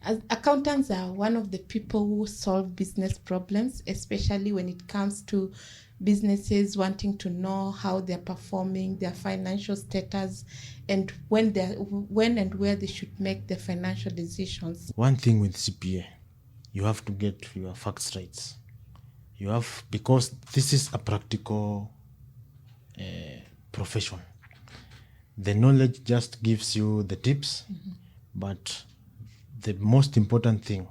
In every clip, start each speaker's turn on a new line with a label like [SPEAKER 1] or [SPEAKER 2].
[SPEAKER 1] As accountants are one of the people who solve business problems, especially when it comes to businesses wanting to know how they're performing, their financial status, and when and where they should make their financial decisions.
[SPEAKER 2] One thing with CPA, you have to get your facts right. Because this is a practical profession. The knowledge just gives you the tips, but the most important thing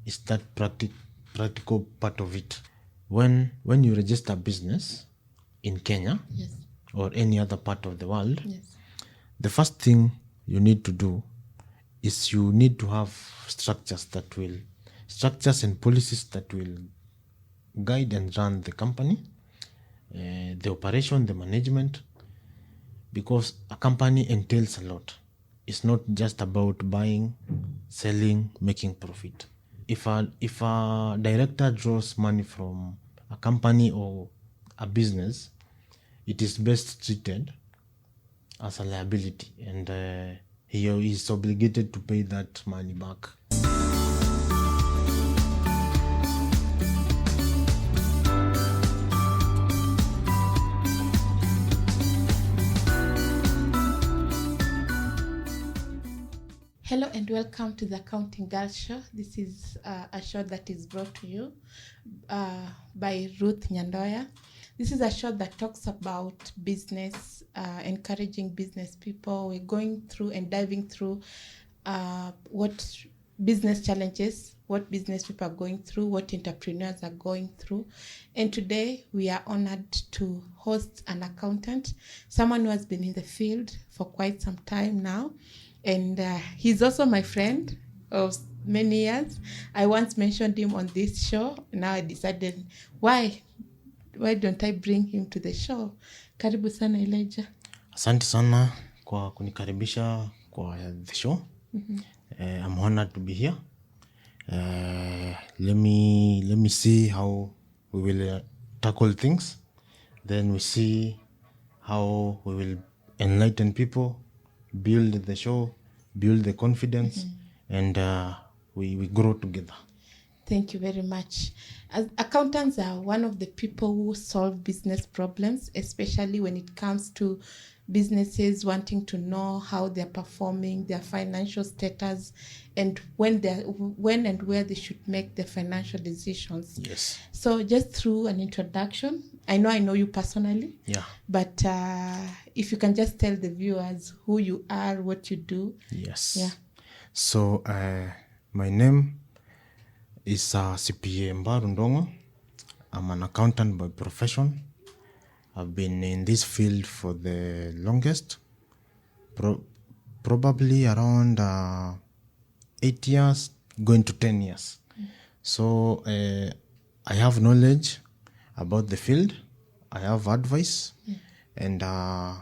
[SPEAKER 2] is that practical part of it. When you register a business in Kenya,
[SPEAKER 1] Yes.
[SPEAKER 2] or any other part of the world,
[SPEAKER 1] Yes.
[SPEAKER 2] the first thing you need to do is you need to have structures and policies that will guide and run the company, the operation, the management, because a company entails a lot. It's not just about buying, selling, making profit. If a director draws money from a company or a business, it is best treated as a liability, and he is obligated to pay that money back.
[SPEAKER 1] Hello and welcome to the Accounting Girls Show. This is a show that is brought to you by Ruth Nyandoya. This is a show that talks about business, encouraging business people. We're going through and diving through what business challenges, what business people are going through, what entrepreneurs are going through. And today we are honored to host an accountant, someone who has been in the field for quite some time now. And he's also my friend of many years. I once mentioned him on this show. Now I decided, why don't I bring him to the show? Karibu sana Elijah.
[SPEAKER 2] Asante sana kwa kunikaribisha kwa the show. I'm honored to be here. Let me see how we will tackle things. Then we see how we will enlighten people, build the show, build the confidence, and we grow together.
[SPEAKER 1] Thank you very much. As accountants are one of the people who solve business problems, especially when it comes to businesses wanting to know how they're performing, their financial status, and when and where they should make their financial decisions.
[SPEAKER 2] Yes.
[SPEAKER 1] So just through an introduction, I know you personally.
[SPEAKER 2] Yeah.
[SPEAKER 1] But if you can just tell the viewers who you are, what you do.
[SPEAKER 2] Yes.
[SPEAKER 1] Yeah.
[SPEAKER 2] So my name is CPA Mbaru Ndung'u. I'm an accountant by profession. I've been in this field for the longest, probably around 8 years, going to 10 years. So I have knowledge about the field. I have advice, and I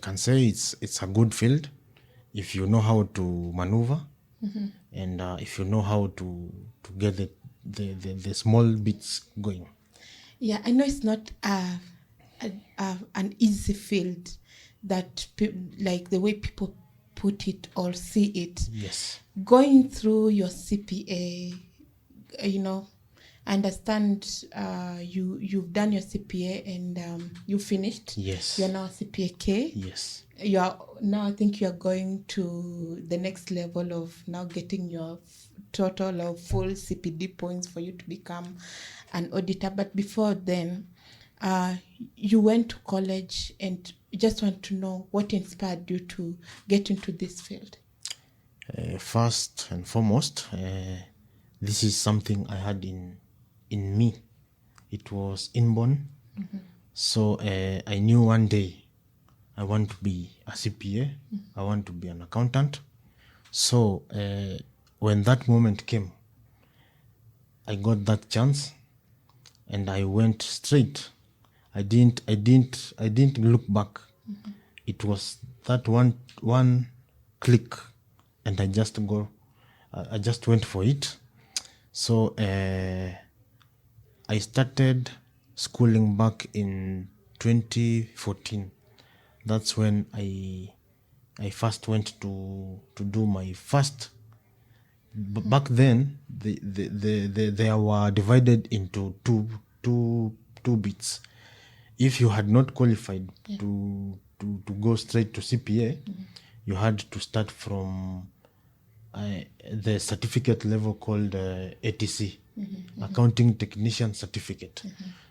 [SPEAKER 2] can say it's a good field if you know how to maneuver, and if you know how to get the small bits going.
[SPEAKER 1] Yeah, I know it's not an easy field that like the way people put it or see it.
[SPEAKER 2] Yes.
[SPEAKER 1] Going through your CPA, I understand you've done your CPA and you finished.
[SPEAKER 2] Yes.
[SPEAKER 1] You're now CPA K.
[SPEAKER 2] Yes.
[SPEAKER 1] I think you're going to the next level of now getting your total of full CPD points for you to become an auditor. But before then, you went to college, and just want to know what inspired you to get into this field.
[SPEAKER 2] First and foremost, this is something I had in me. It was inborn. So I knew one day I want to be a CPA. I want to be an accountant. So when that moment came, I got that chance, and I went straight. I didn't look back. It was that one click, and I just went for it. So I started schooling back in 2014. That's when I first went to do my first back then they were divided into two bits. If you had not qualified to go straight to CPA, you had to start from the certificate level called ATC, Accounting Technician Certificate.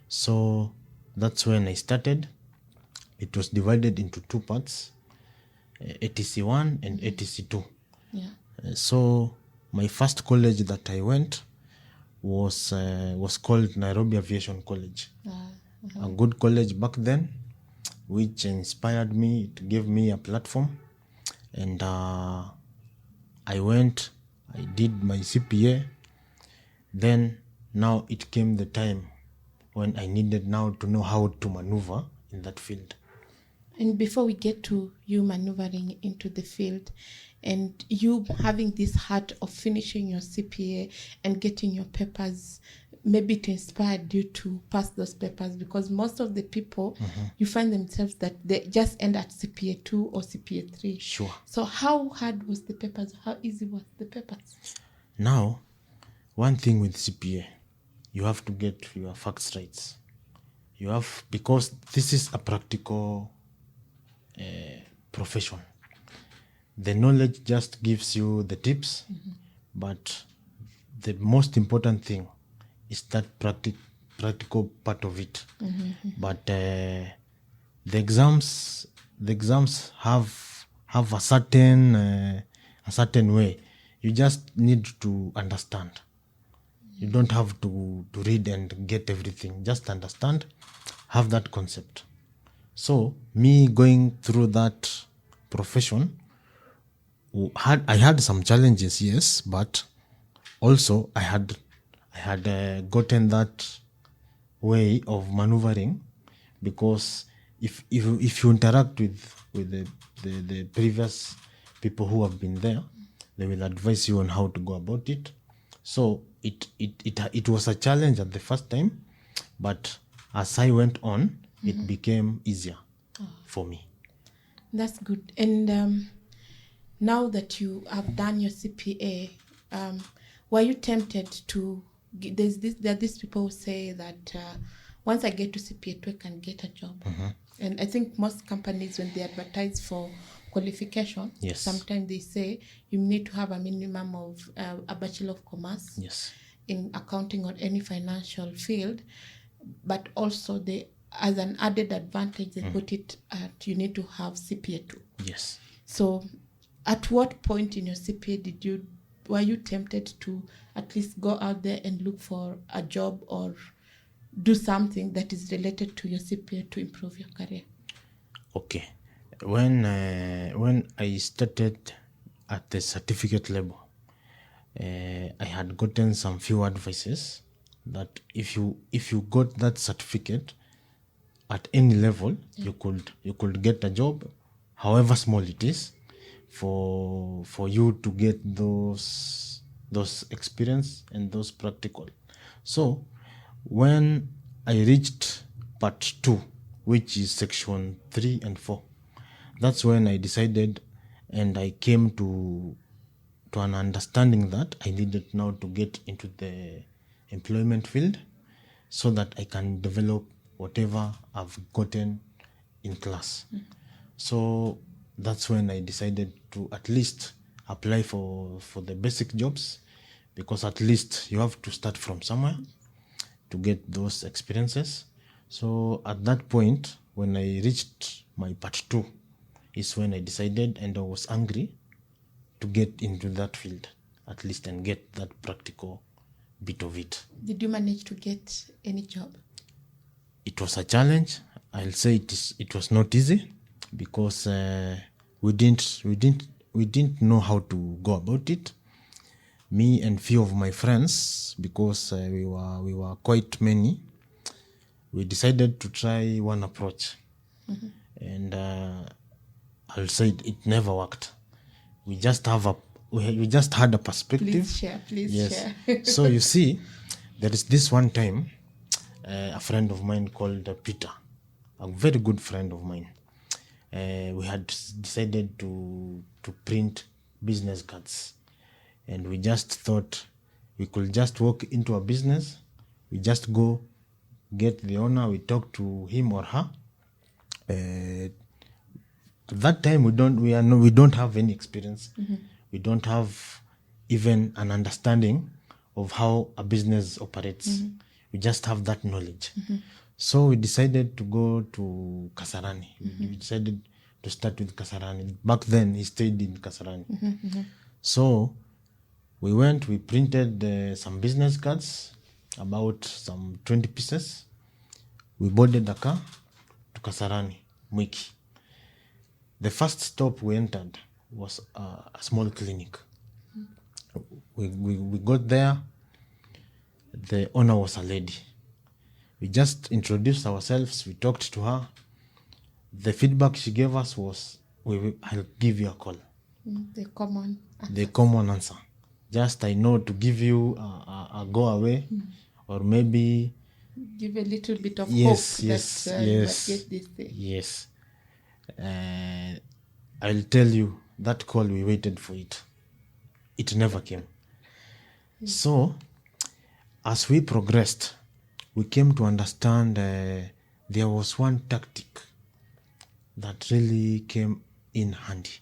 [SPEAKER 2] So that's when I started. It was divided into two parts, ATC 1 and ATC 2.
[SPEAKER 1] Yeah.
[SPEAKER 2] So my first college that I went was called Nairobi Aviation College. A good college back then, which inspired me. It gave me a platform, and I went, I did my CPA. Then now it came the time when I needed now to know how to maneuver in that field.
[SPEAKER 1] And before we get to you maneuvering into the field and you having this heart of finishing your CPA and getting your papers, maybe it inspired you to pass those papers, because most of the people, you find themselves that they just end at CPA 2 or CPA 3.
[SPEAKER 2] Sure.
[SPEAKER 1] So how hard was the papers? How easy was the papers?
[SPEAKER 2] Now, one thing with CPA, you have to get your facts right. Because this is a practical profession. The knowledge just gives you the tips, but the most important thing is that practical part of it. But the exams have a certain way. You just need to understand. You don't have to read and get everything. Just understand, have that concept. So me going through that profession, I had some challenges, yes, but also I had gotten that way of maneuvering, because if you interact with the previous people who have been there, they will advise you on how to go about it. So it was a challenge at the first time, but as I went on, it became easier for me.
[SPEAKER 1] That's good. And now that you have done your CPA, were you tempted to? There are these people who say that once I get to CPA 2, I can get a job. And I think most companies, when they advertise for qualification,
[SPEAKER 2] Yes.
[SPEAKER 1] sometimes they say you need to have a minimum of a Bachelor of Commerce
[SPEAKER 2] Yes.
[SPEAKER 1] in accounting or any financial field, but also as an added advantage, they put it at you need to have CPA 2.
[SPEAKER 2] Yes.
[SPEAKER 1] So at what point in your CPA were you tempted to at least go out there and look for a job or do something that is related to your CPA to improve your career?
[SPEAKER 2] Okay. When I started at the certificate level, I had gotten some few advices that if you got that certificate at any level, you could get a job, however small it is, for you to get those experience and those practical. So when I reached part 2, which is section 3 and 4, that's when I decided and I came to an understanding that I needed now to get into the employment field so that I can develop whatever I've gotten in class. So that's when I decided to at least apply for the basic jobs, because at least you have to start from somewhere to get those experiences. So at that point, when I reached my part 2, is when I decided, and I was angry to get into that field at least and get that practical bit of it.
[SPEAKER 1] Did you manage to get any job?
[SPEAKER 2] It was a challenge. I'll say it was not easy, because we didn't know how to go about it. Me and few of my friends, because we were quite many, we decided to try one approach, and I'll say it never worked. We just had a perspective.
[SPEAKER 1] Please share.
[SPEAKER 2] So you see, there is this one time, a friend of mine called Peter, a very good friend of mine. We had decided to print business cards, and we just thought we could just walk into a business. We just go get the owner, we talk to him or her. At that time we don't have any experience. We don't have even an understanding of how a business operates. We just have that knowledge. So we decided to go to Kasarani. We decided to start with Kasarani. Back then he stayed in Kasarani. So we went, we printed some business cards, about some 20 pieces. We boarded the car to Kasarani, Mwiki. The first stop we entered was a small clinic. We got there. The owner was a lady. We just introduced ourselves. We talked to her. The feedback she gave us was, I'll give you a call.
[SPEAKER 1] The common answer.
[SPEAKER 2] The common answer. Just I know to give you a go away, or maybe
[SPEAKER 1] give a little bit of hope
[SPEAKER 2] yes,
[SPEAKER 1] that you might get this thing.
[SPEAKER 2] Yes. I'll tell you, that call, we waited for it. It never came. So, as we progressed, we came to understand there was one tactic that really came in handy.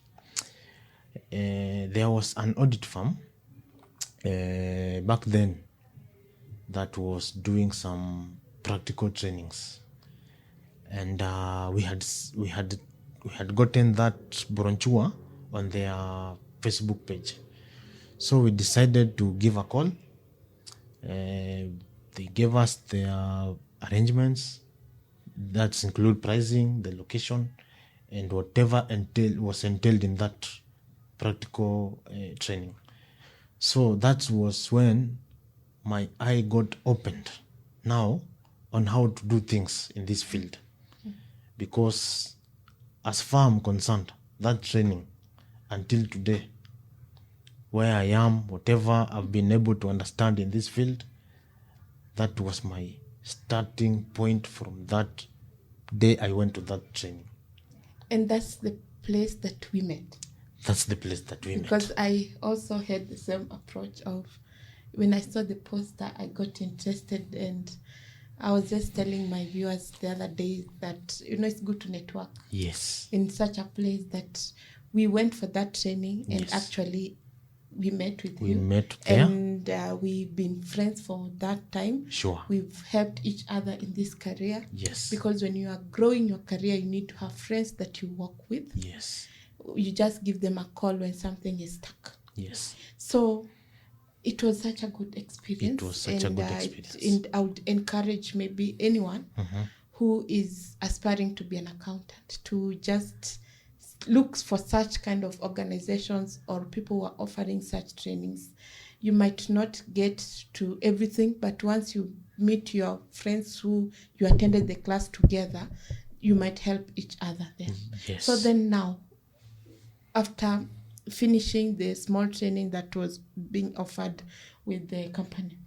[SPEAKER 2] There was an audit firm back then that was doing some practical trainings, and we had gotten that brochure on their Facebook page. So we decided to give a call. They gave us their arrangements, that include pricing, the location, and whatever was entailed in that practical training. So that was when my eye got opened now on how to do things in this field. Because as far I'm concerned, that training until today, where I am, whatever I've been able to understand in this field, that was my starting point. From that day I went to that training.
[SPEAKER 1] And that's the place that we met.
[SPEAKER 2] That's the place that we met.
[SPEAKER 1] Because I also had the same approach of, when I saw the poster, I got interested, and I was just telling my viewers the other day that, it's good to network.
[SPEAKER 2] Yes.
[SPEAKER 1] In such a place that we went for that training, and
[SPEAKER 2] Yes.
[SPEAKER 1] actually we met with you.
[SPEAKER 2] We met there.
[SPEAKER 1] And we've been friends for that time.
[SPEAKER 2] Sure.
[SPEAKER 1] We've helped each other in this career.
[SPEAKER 2] Yes.
[SPEAKER 1] Because when you are growing your career, you need to have friends that you work with.
[SPEAKER 2] Yes.
[SPEAKER 1] You just give them a call when something is stuck.
[SPEAKER 2] Yes.
[SPEAKER 1] So it was such a good experience.
[SPEAKER 2] It was such a good experience.
[SPEAKER 1] And I would encourage maybe anyone who is aspiring to be an accountant to just look for such kind of organizations or people who are offering such trainings. You might not get to everything, but once you meet your friends who you attended the class together, you might help each other then.
[SPEAKER 2] Yes.
[SPEAKER 1] So then now, after finishing the small training that was being offered with the company,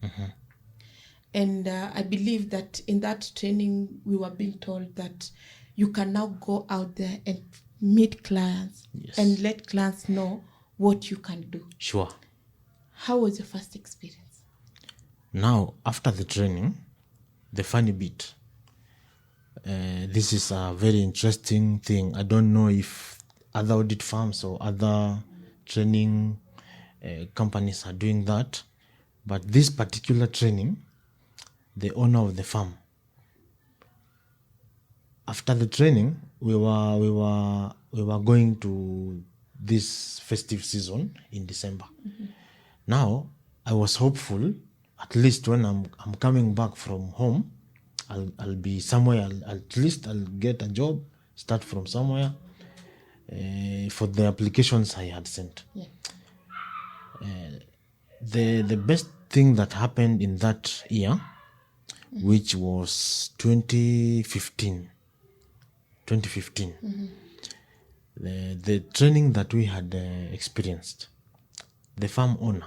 [SPEAKER 1] and I believe that in that training we were being told that you can now go out there and meet clients.
[SPEAKER 2] Yes.
[SPEAKER 1] And let clients know what you can do.
[SPEAKER 2] Sure.
[SPEAKER 1] How was your first experience?
[SPEAKER 2] Now, after the training, the funny bit, this is a very interesting thing. I don't know if other audit firms or other training companies are doing that, but this particular training, the owner of the firm, after the training, we were going to this festive season in December. Now, I was hopeful, at least when I'm coming back from home, I'll be somewhere. At least I'll get a job, start from somewhere. For the applications I had sent.
[SPEAKER 1] Yeah.
[SPEAKER 2] The best thing that happened in that year, which was 2015. The training that we had experienced, the farm owner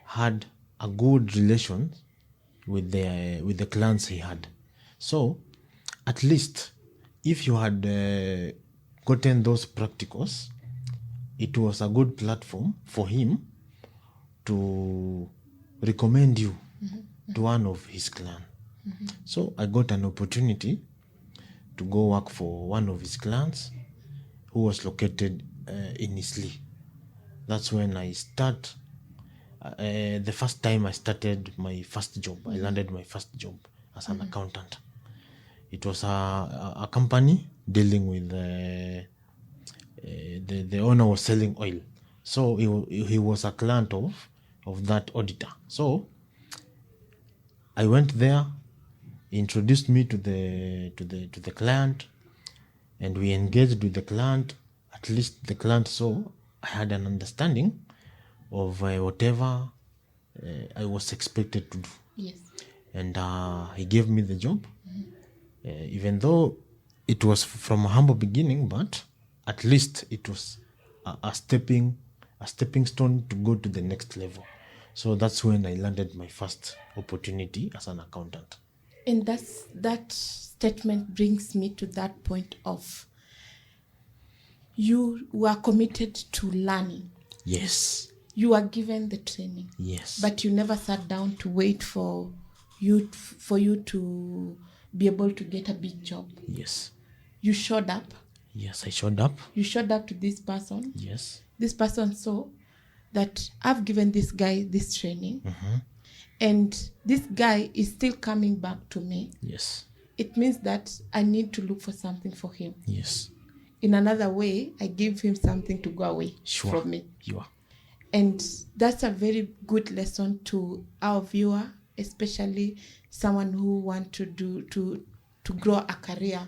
[SPEAKER 2] had a good relation with the clients he had. So, at least if you had gotten those practicals, it was a good platform for him to recommend you to one of his clan. So I got an opportunity to go work for one of his clans who was located in Isli. That's when I start. The first time I started my first job, I landed my first job as an accountant. It was a company dealing with the owner was selling oil, so he was a client of that auditor. So I went there. He introduced me to the client, and we engaged with the client. At least the client saw I had an understanding of whatever I was expected to do.
[SPEAKER 1] Yes.
[SPEAKER 2] And he gave me the job, even though it was from a humble beginning, but at least it was a stepping stone to go to the next level. So that's when I landed my first opportunity as an accountant.
[SPEAKER 1] And that statement brings me to that point of you were committed to learning.
[SPEAKER 2] Yes.
[SPEAKER 1] You were given the training.
[SPEAKER 2] Yes.
[SPEAKER 1] But you never sat down to wait for you to be able to get a big job.
[SPEAKER 2] Yes.
[SPEAKER 1] You showed up.
[SPEAKER 2] Yes, I showed up.
[SPEAKER 1] You showed up to this person.
[SPEAKER 2] Yes.
[SPEAKER 1] This person saw that I've given this guy this training. And this guy is still coming back to me.
[SPEAKER 2] Yes.
[SPEAKER 1] It means that I need to look for something for him.
[SPEAKER 2] Yes.
[SPEAKER 1] In another way, I give him something to go away from me.
[SPEAKER 2] You are.
[SPEAKER 1] And that's a very good lesson to our viewer, especially someone who want to grow a career,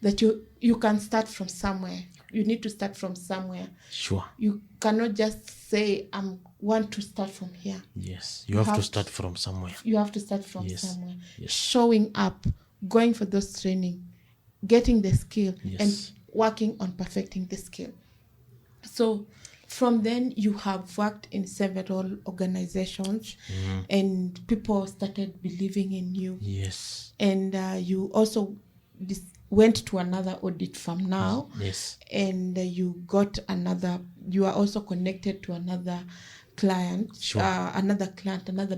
[SPEAKER 1] that you can start from somewhere. You need to start from somewhere.
[SPEAKER 2] Sure.
[SPEAKER 1] You cannot just say, I want to start from here.
[SPEAKER 2] Yes. You have to start from somewhere.
[SPEAKER 1] You have to start from
[SPEAKER 2] Yes.
[SPEAKER 1] somewhere.
[SPEAKER 2] Yes.
[SPEAKER 1] Showing up, going for those training, getting the skill,
[SPEAKER 2] Yes.
[SPEAKER 1] and working on perfecting the skill. So from then you have worked in several organizations, and people started believing in you.
[SPEAKER 2] Yes.
[SPEAKER 1] And you also went to another audit firm now.
[SPEAKER 2] Yes.
[SPEAKER 1] And you are also connected to another client.
[SPEAKER 2] Sure.
[SPEAKER 1] Another big client.
[SPEAKER 2] Another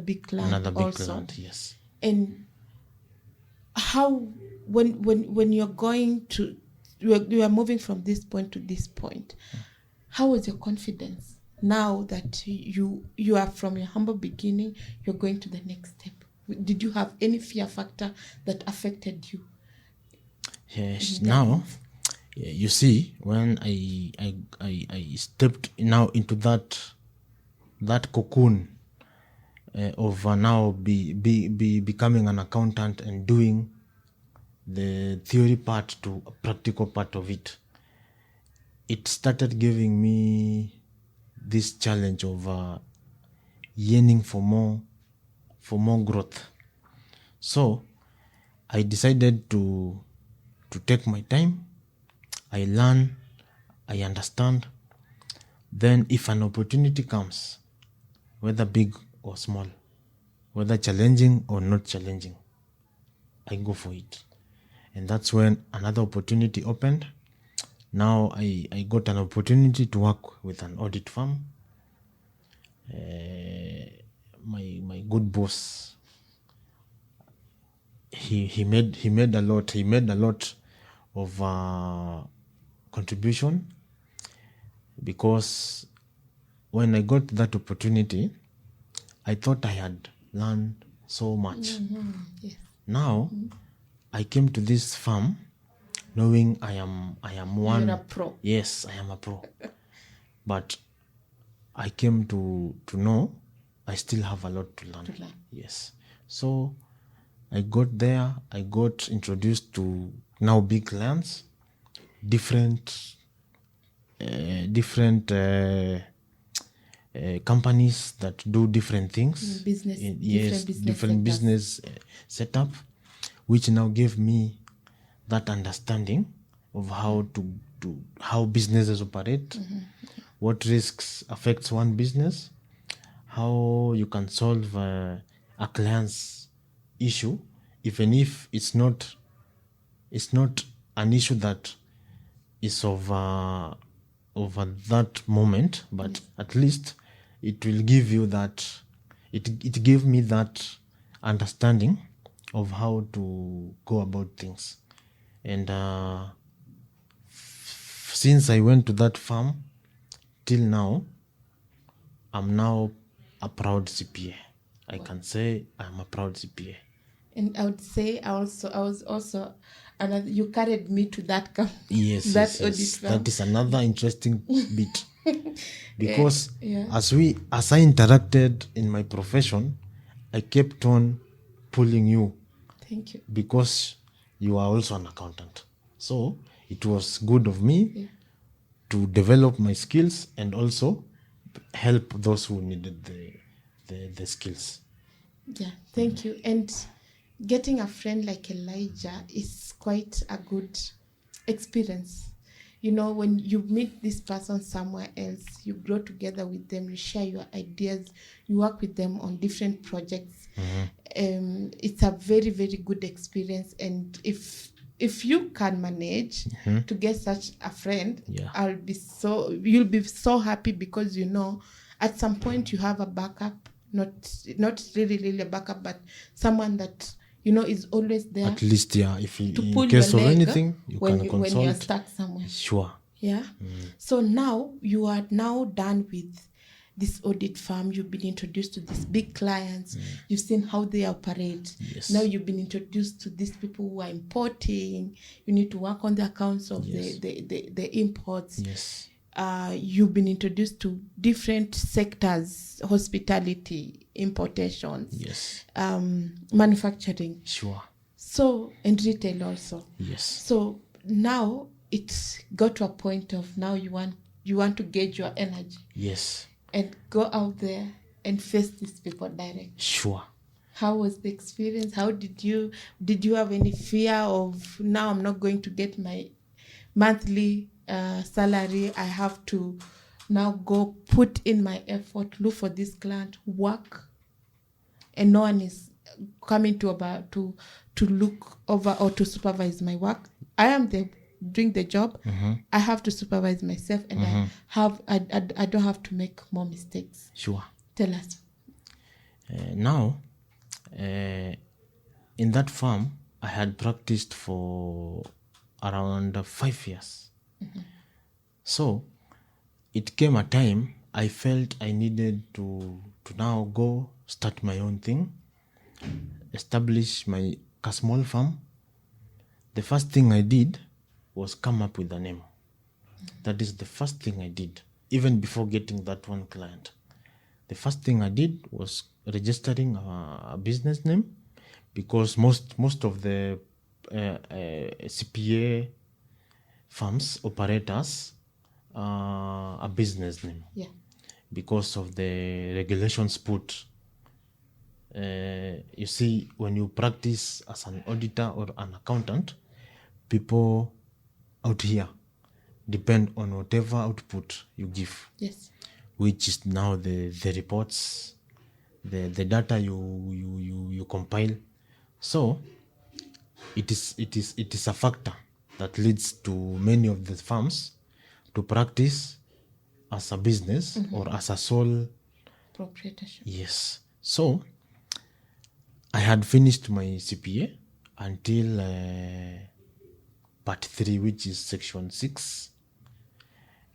[SPEAKER 2] big
[SPEAKER 1] also.
[SPEAKER 2] client, yes.
[SPEAKER 1] And how, when you're going to, you are moving from this point to this point, how was your confidence now that you are from your humble beginning, you're going to the next step? Did you have any fear factor that affected you?
[SPEAKER 2] Yes. Now, you see, when I stepped now into that cocoon of now becoming an accountant and doing the theory part to a practical part of it, it started giving me this challenge of yearning for more growth. So I decided to take my time. I learn, I understand. Then if an opportunity comes, whether big or small, whether challenging or not challenging, I go for it. And that's when another opportunity opened. Now I got an opportunity to work with an audit firm. My good boss, he made a lot of contribution, because when I got that opportunity, I thought I had learned so much.
[SPEAKER 1] Yes.
[SPEAKER 2] Now I came to this firm knowing I am one.
[SPEAKER 1] You're a pro.
[SPEAKER 2] Yes, I am a pro. But I came to know I still have a lot to learn. Yes. So I got there, I got introduced to now big clients, different companies that do different things. Different business setup, which now gave me that understanding of how businesses operate, what risks affects one business, how you can solve a client's issue, even if it's not an issue that is over that moment, but at least it will give you that, it gave me that understanding of how to go about things. And since I went to that farm till now, I'm now a proud CPA. I can say I'm a proud CPA.
[SPEAKER 1] And I would say I was also another. You carried me to that
[SPEAKER 2] Yes,
[SPEAKER 1] that
[SPEAKER 2] yes,
[SPEAKER 1] audit
[SPEAKER 2] yes.
[SPEAKER 1] firm.
[SPEAKER 2] That is another interesting bit. Because
[SPEAKER 1] Yeah.
[SPEAKER 2] as I interacted in my profession, I kept on pulling you
[SPEAKER 1] Thank you.
[SPEAKER 2] because you are also an accountant. So it was good of me to develop my skills and also help those who needed the skills.
[SPEAKER 1] Yeah, thank you. And getting a friend like Elijah is quite a good experience. You know, when you meet this person somewhere else, you grow together with them, you share your ideas, you work with them on different projects. It's a very, very good experience. And if you can manage to get such a friend,
[SPEAKER 2] Yeah.
[SPEAKER 1] you'll be so happy, because you know at some point you have a backup, not really a backup, but someone that you know is always there
[SPEAKER 2] At least, yeah, if you,
[SPEAKER 1] to
[SPEAKER 2] in
[SPEAKER 1] pull
[SPEAKER 2] case
[SPEAKER 1] your
[SPEAKER 2] of
[SPEAKER 1] leg
[SPEAKER 2] anything, you
[SPEAKER 1] when
[SPEAKER 2] can
[SPEAKER 1] you're
[SPEAKER 2] consult.
[SPEAKER 1] stuck somewhere.
[SPEAKER 2] Sure.
[SPEAKER 1] Yeah. So now you are now done with this audit firm. You've been introduced to these big clients. You've seen how they operate.
[SPEAKER 2] Yes.
[SPEAKER 1] Now you've been introduced to these people who are importing. You need to work on the accounts of
[SPEAKER 2] Yes.
[SPEAKER 1] the imports.
[SPEAKER 2] Yes.
[SPEAKER 1] You've been introduced to different sectors: hospitality, importations,
[SPEAKER 2] Yes.
[SPEAKER 1] manufacturing,
[SPEAKER 2] Sure.
[SPEAKER 1] so, and retail also.
[SPEAKER 2] Yes.
[SPEAKER 1] So now it's got to a point of now you want to gauge your energy
[SPEAKER 2] Yes.
[SPEAKER 1] and go out there and face these people directly.
[SPEAKER 2] Sure.
[SPEAKER 1] How was the experience? How did you have any fear of, now I'm not going to get my monthly salary, I have to now go put in my effort, look for this client, work, and no one is coming to look over or to supervise my work? I am doing the job. I have to supervise myself, and I don't have to make more mistakes.
[SPEAKER 2] Sure.
[SPEAKER 1] Tell us.
[SPEAKER 2] Now, in that farm, I had practiced for around 5 years. So it came a time I felt I needed to now go start my own thing, establish a small farm. The first thing I did was come up with a name. That is the first thing I did, even before getting that one client. The first thing I did was registering a business name, because most of the CPA firms operators a business name.
[SPEAKER 1] Yeah.
[SPEAKER 2] Because of the regulations put. You see, when you practice as an auditor or an accountant, people out here depend on whatever output you give.
[SPEAKER 1] Yes.
[SPEAKER 2] Which is now the reports, the data you compile. So it is a factor that leads to many of the firms to practice as a business or as a sole
[SPEAKER 1] proprietorship.
[SPEAKER 2] Yes. So I had finished my CPA until part 3, which is section 6,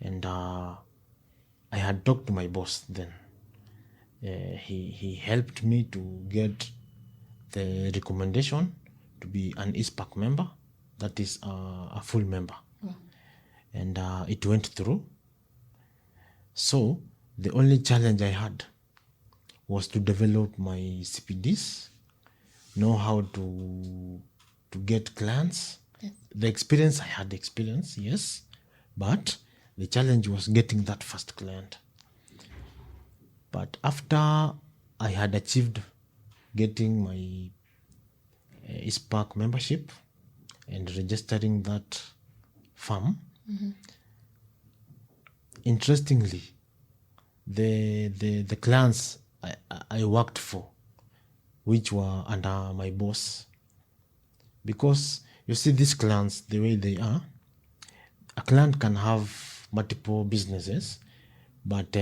[SPEAKER 2] and I had talked to my boss then. He helped me to get the recommendation to be an ISPAC member, that is a full member. And it went through. So the only challenge I had was to develop my CPDs, know how to get clients.
[SPEAKER 1] Yes.
[SPEAKER 2] The experience, I had experience, yes, but the challenge was getting that first client. But after I had achieved getting my ISPAC membership and registering that farm, interestingly, the clients I worked for, which were under my boss, because you see these clients, the way they are, a client can have multiple businesses, but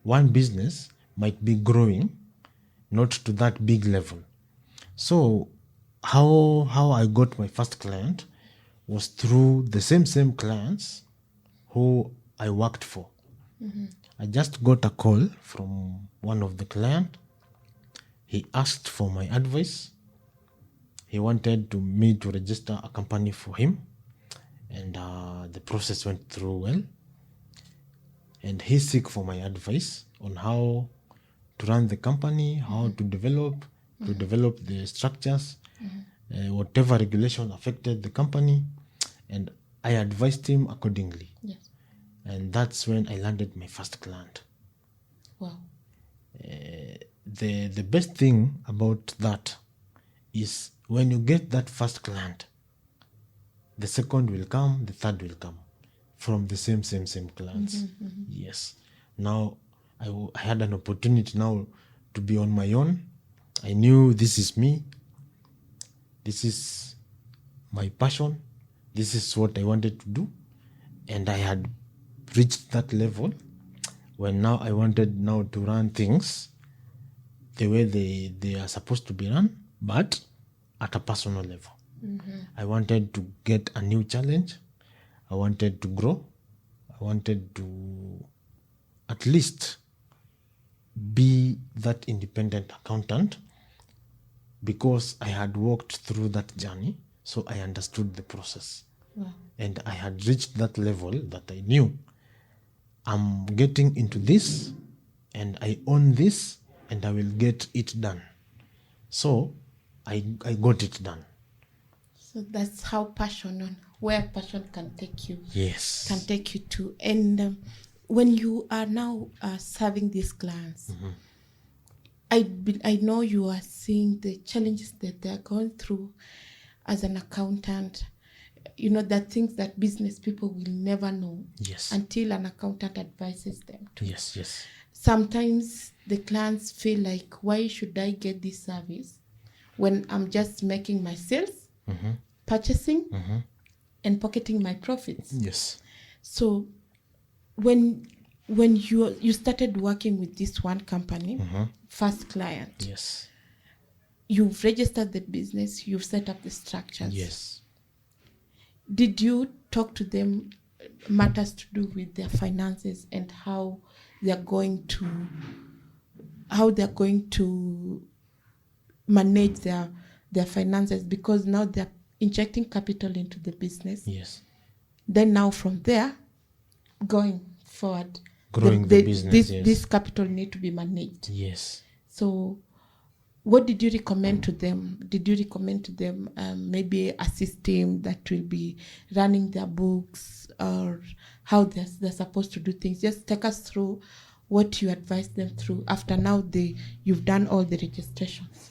[SPEAKER 2] one business might be growing, not to that big level. So how I got my first client was through the same clients who I worked for. I just got a call from one of the client. He asked for my advice. He wanted me to register a company for him, and the process went through well. And he seek for my advice on how to run the company, how to develop the structures, whatever regulation affected the company, and I advised him accordingly.
[SPEAKER 1] Yes.
[SPEAKER 2] And that's when I landed my first client.
[SPEAKER 1] Wow.
[SPEAKER 2] The best thing about that is when you get that first client, the second will come, the third will come from the same clients. Yes. Now I had an opportunity now to be on my own. I knew this is me. This is my passion. This is what I wanted to do. And I had reached that level when now I wanted now to run things the way they are supposed to be run, but at a personal level. I wanted to get a new challenge. I wanted to grow. I wanted to at least be that independent accountant, because I had walked through that journey, so I understood the process.
[SPEAKER 1] Wow.
[SPEAKER 2] And I had reached that level that I knew I'm getting into this and I own this and I will get it done. So I got it done.
[SPEAKER 1] So that's how passion, on where passion can take you.
[SPEAKER 2] Yes.
[SPEAKER 1] Can take you to. And when you are now serving these clients, I know you are seeing the challenges that they are going through as an accountant. You know, that things that business people will never know.
[SPEAKER 2] Yes.
[SPEAKER 1] Until an accountant advises them to.
[SPEAKER 2] Yes.
[SPEAKER 1] Sometimes the clients feel like, why should I get this service when I'm just making my sales, purchasing, and pocketing my profits?
[SPEAKER 2] Yes.
[SPEAKER 1] So when you started working with this one company, first client,
[SPEAKER 2] Yes.
[SPEAKER 1] you've registered the business, you've set up the structures.
[SPEAKER 2] Yes.
[SPEAKER 1] Did you talk to them matters to do with their finances and how they're going to manage their finances, because now they're injecting capital into the business?
[SPEAKER 2] Yes.
[SPEAKER 1] Then now from there, going forward,
[SPEAKER 2] Growing the business,
[SPEAKER 1] this capital need to be managed.
[SPEAKER 2] Yes.
[SPEAKER 1] So what did you recommend to them? Did you recommend to them maybe a system that will be running their books, or how they're supposed to do things? Just take us through what you advised them through after now you've done all the registrations.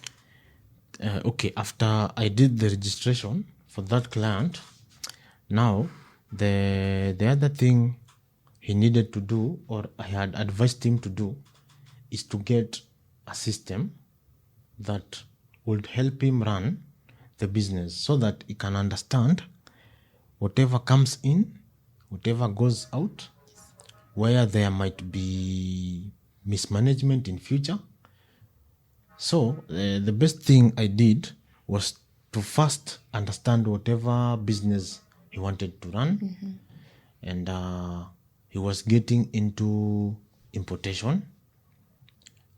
[SPEAKER 2] Okay, after I did the registration for that client, now the other thing he needed to do, or I had advised him to do, is to get a system that would help him run the business, so that he can understand whatever comes in, whatever goes out, where there might be mismanagement in future. So the best thing I did was to first understand whatever business he wanted to run. And he was getting into importation,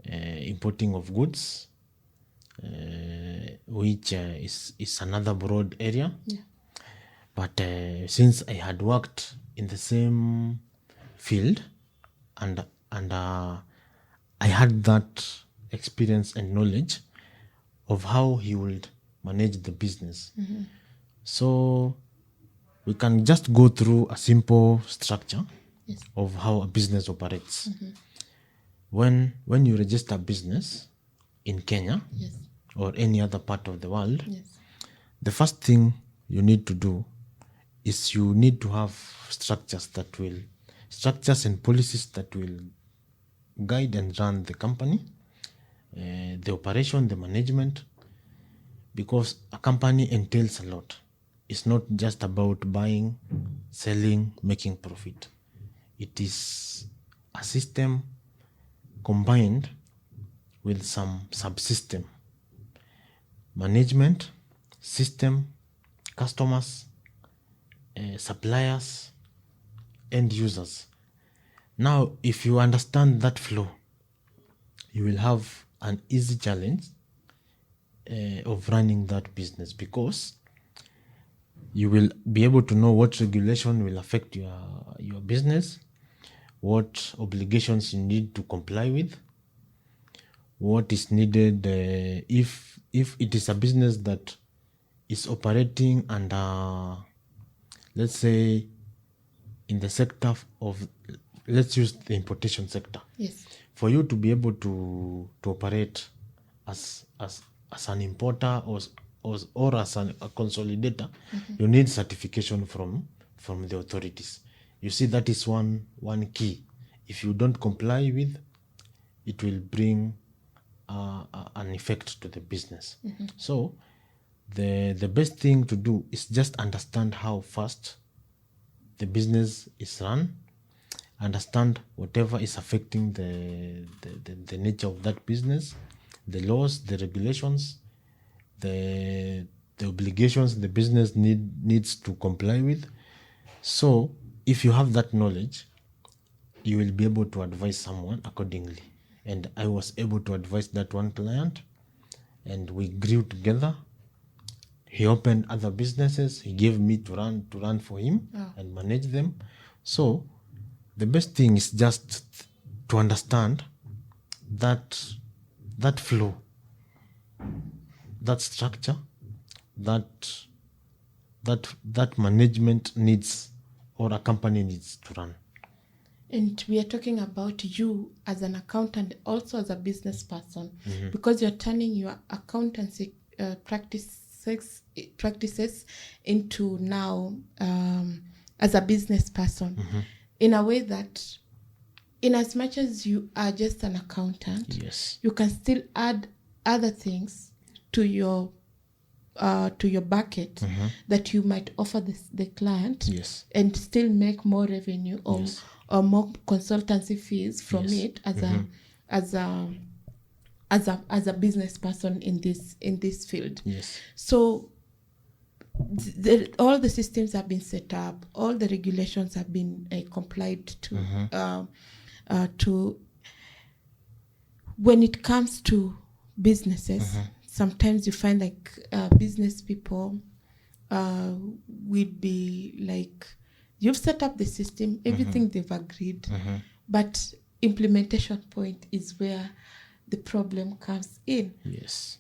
[SPEAKER 2] importing of goods, which is another broad area.
[SPEAKER 1] Yeah.
[SPEAKER 2] But since I had worked in the same field, and I had that experience and knowledge of how he would manage the business. So we can just go through a simple structure of how a business operates. When you register a business in Kenya or any other part of the world, the first thing you need to do is you need to have structures and policies that will guide and run the company, the operation, the management, because a company entails a lot. It's not just about buying, selling, making profit. It is a system, combined with some subsystem: management, system, customers, suppliers, end users. Now, if you understand that flow, you will have an easy challenge of running that business, because you will be able to know what regulation will affect your business, what obligations you need to comply with, what is needed if it is a business that is operating under, let's say, in the sector of, let's use the importation sector.
[SPEAKER 1] Yes.
[SPEAKER 2] For you to be able to operate as an importer or as a consolidator, you need certification from the authorities. You see, that is one key. If you don't comply with, it will bring an effect to the business. So the best thing to do is just understand how fast the business is run, understand whatever is affecting the nature of that business, the laws, the regulations, the obligations the business needs to comply with. So if you have that knowledge, you will be able to advise someone accordingly. And I was able to advise that one client, and we grew together. He opened other businesses. He gave me to run for him and manage them. So the best thing is just to understand that flow, that structure, that management needs, or a company needs to run.
[SPEAKER 1] And we are talking about you as an accountant, also as a business person, because you're turning your accountancy practices into now as a business person, in a way that, in as much as you are just an accountant,
[SPEAKER 2] Yes,
[SPEAKER 1] you can still add other things to your bucket that you might offer the client,
[SPEAKER 2] yes,
[SPEAKER 1] and still make more revenue or
[SPEAKER 2] yes,
[SPEAKER 1] or more consultancy fees from
[SPEAKER 2] Yes.
[SPEAKER 1] it as a business person in this field.
[SPEAKER 2] yes,
[SPEAKER 1] So all the systems have been set up, all the regulations have been complied to. When it comes to businesses, sometimes you find like business people would be like, you've set up the system, everything they've agreed, but implementation point is where the problem comes in.
[SPEAKER 2] yes.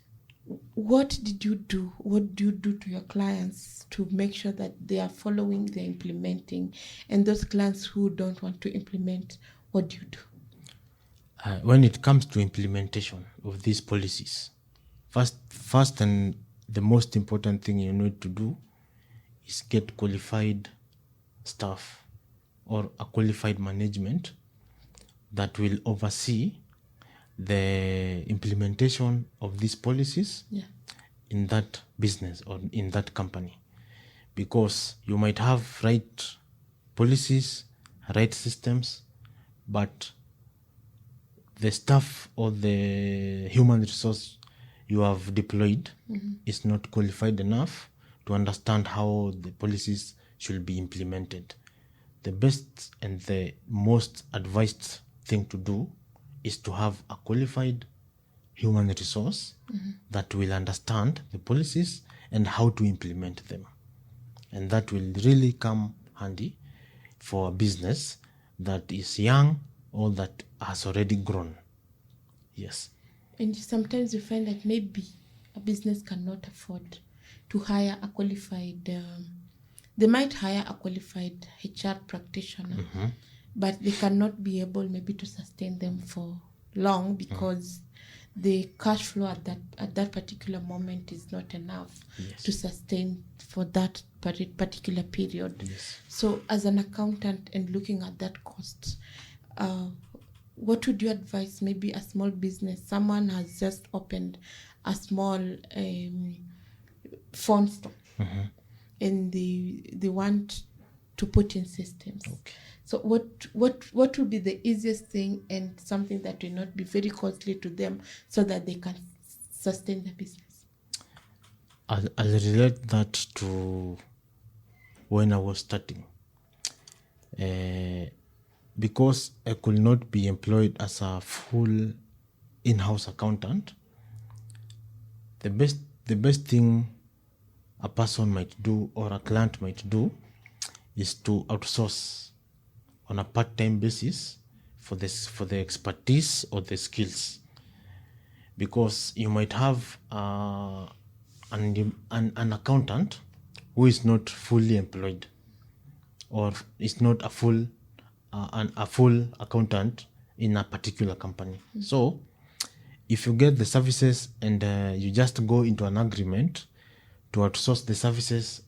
[SPEAKER 1] What did you do? What do you do to your clients to make sure that they are following, they're implementing? And those clients who don't want to implement, what do you do?
[SPEAKER 2] When it comes to implementation of these policies, first and the most important thing you need to do is get qualified staff or a qualified management that will oversee the implementation of these policies in that business or in that company. Because you might have right policies, right systems, but the staff or the human resource you have deployed is not qualified enough to understand how the policies should be implemented. The best and the most advised thing to do is to have a qualified human resource that will understand the policies and how to implement them. And that will really come handy for a business that is young or that has already grown. Yes.
[SPEAKER 1] And sometimes you find that maybe a business cannot afford to hire a qualified, they might hire a qualified HR practitioner, but they cannot be able maybe to sustain them for long because the cash flow at that particular moment is not enough to sustain for that particular period.
[SPEAKER 2] Yes.
[SPEAKER 1] So as an accountant and looking at that cost, what would you advise maybe a small business? Someone has just opened a small phone store and they want to put in systems.
[SPEAKER 2] Okay.
[SPEAKER 1] So what will be the easiest thing and something that will not be very costly to them so that they can sustain the business?
[SPEAKER 2] I'll relate that to when I was starting. Because I could not be employed as a full in-house accountant, the best thing a person might do or a client might do is to outsource on a part-time basis for the expertise or the skills, because you might have an accountant who is not fully employed or is not a full accountant in a particular company. So if you get the services and you just go into an agreement to outsource the services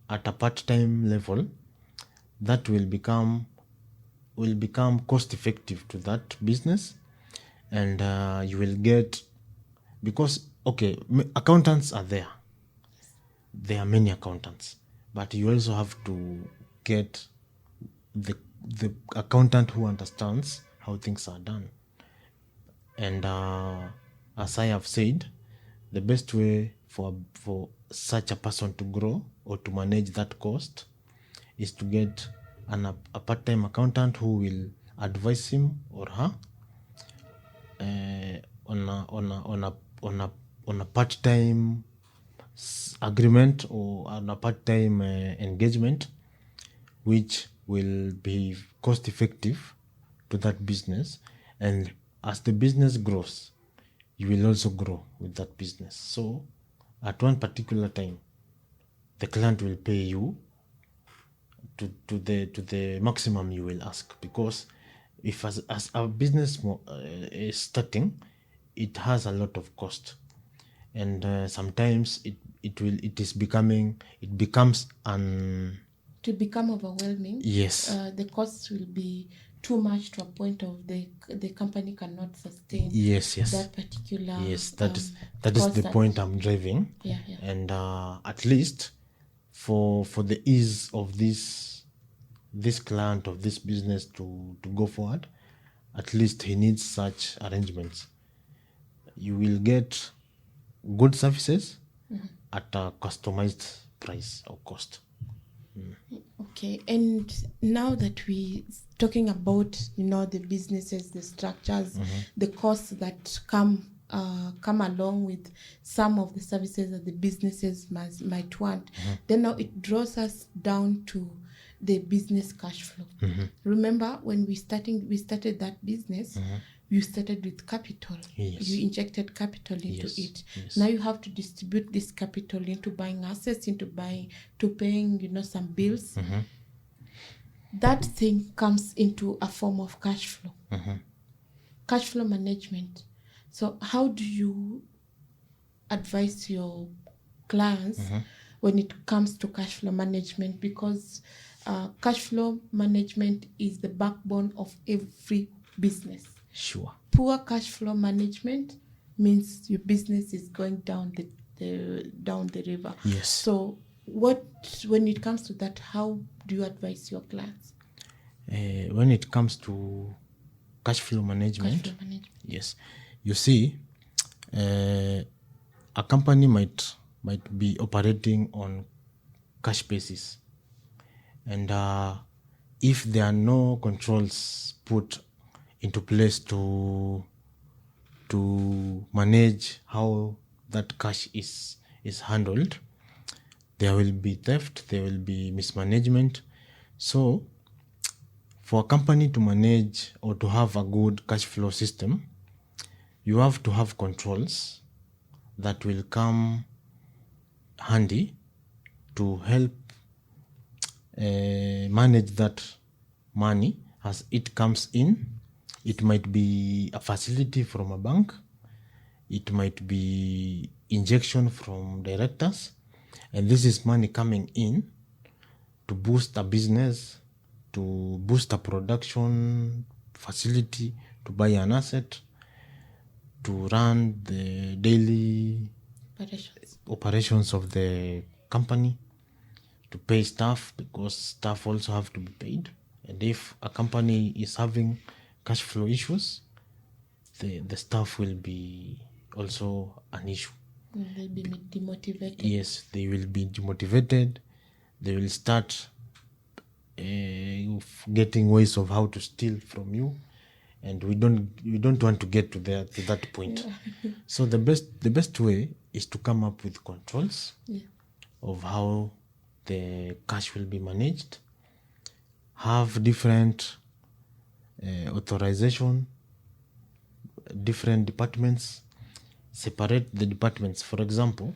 [SPEAKER 2] at a part-time level, that will become cost effective to that business, and you will get, because accountants are there are many accountants, but you also have to get the accountant who understands how things are done. And as I have said, the best way for such a person to grow or to manage that cost is to get a part-time accountant who will advise him or her on a part-time agreement or on a part-time engagement, which will be cost effective to that business. And as the business grows, you will also grow with that business. So at one particular time, the client will pay you to the maximum you will ask, because if as a business is starting, it has a lot of cost, and sometimes it becomes
[SPEAKER 1] To become overwhelming.
[SPEAKER 2] Yes.
[SPEAKER 1] The costs will be too much to a point of the company cannot sustain.
[SPEAKER 2] Yes.
[SPEAKER 1] That particular.
[SPEAKER 2] Yes, that is the point I'm driving.
[SPEAKER 1] Yeah.
[SPEAKER 2] And at least for the ease of this client of this business to go forward, at least he needs such arrangements. You will get good services at a customized price or cost.
[SPEAKER 1] Okay, and now that we talking about the businesses, the structures, the costs that come along with some of the services that the businesses might want, then now it draws us down to the business cash flow. Remember when we started that business, you started with capital.
[SPEAKER 2] Yes.
[SPEAKER 1] You injected capital into it.
[SPEAKER 2] Yes.
[SPEAKER 1] Now you have to distribute this capital into buying assets, into paying some bills. That thing comes into a form of cash flow. Cash flow management. So how do you advise your clients when it comes to cash flow management? Because cash flow management is the backbone of every business.
[SPEAKER 2] Sure.
[SPEAKER 1] Poor cash flow management means your business is going down the river.
[SPEAKER 2] Yes.
[SPEAKER 1] So when it comes to that, how do you advise your clients?
[SPEAKER 2] When it comes to cash flow management, yes, you see, a company might be operating on cash basis, and if there are no controls put into place to manage how that cash is handled, there will be theft, there will be mismanagement. So for a company to manage or to have a good cash flow system, you have to have controls that will come handy to help manage that money as it comes in. It might be a facility from a bank, it might be injection from directors, and this is money coming in to boost a business, to boost a production facility, to buy an asset, to run the daily operations of the company, pay staff, because staff also have to be paid. And if a company is having cash flow issues, the staff will be also an issue.
[SPEAKER 1] They'll be demotivated.
[SPEAKER 2] Yes, they will be demotivated. They will start getting ways of how to steal from you, and we don't want to get to that point. So the best way is to come up with controls of how the cash will be managed, have different authorization, different departments, separate the departments. For example,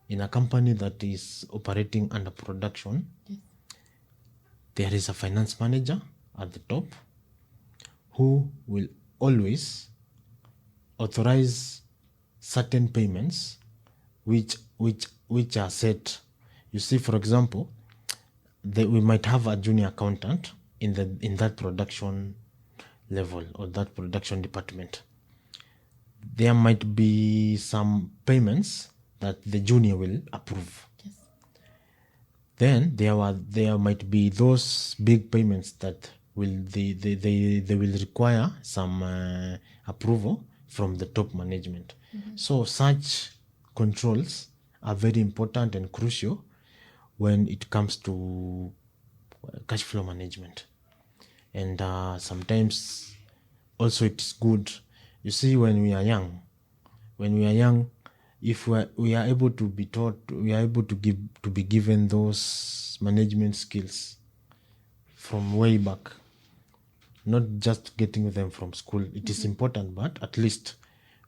[SPEAKER 2] in a company that is operating under production, there is a finance manager at the top who will always authorize certain payments which are set. You see, for example, we might have a junior accountant in that production level or that production department. There might be some payments that the junior will approve. Then there might be those big payments that they will require some approval from the top management. So such controls are very important and crucial when it comes to cash flow management. And sometimes also it's good. You see, when we are young, if we are able to be taught, we are able to be given those management skills from way back, not just getting them from school. It is important, but at least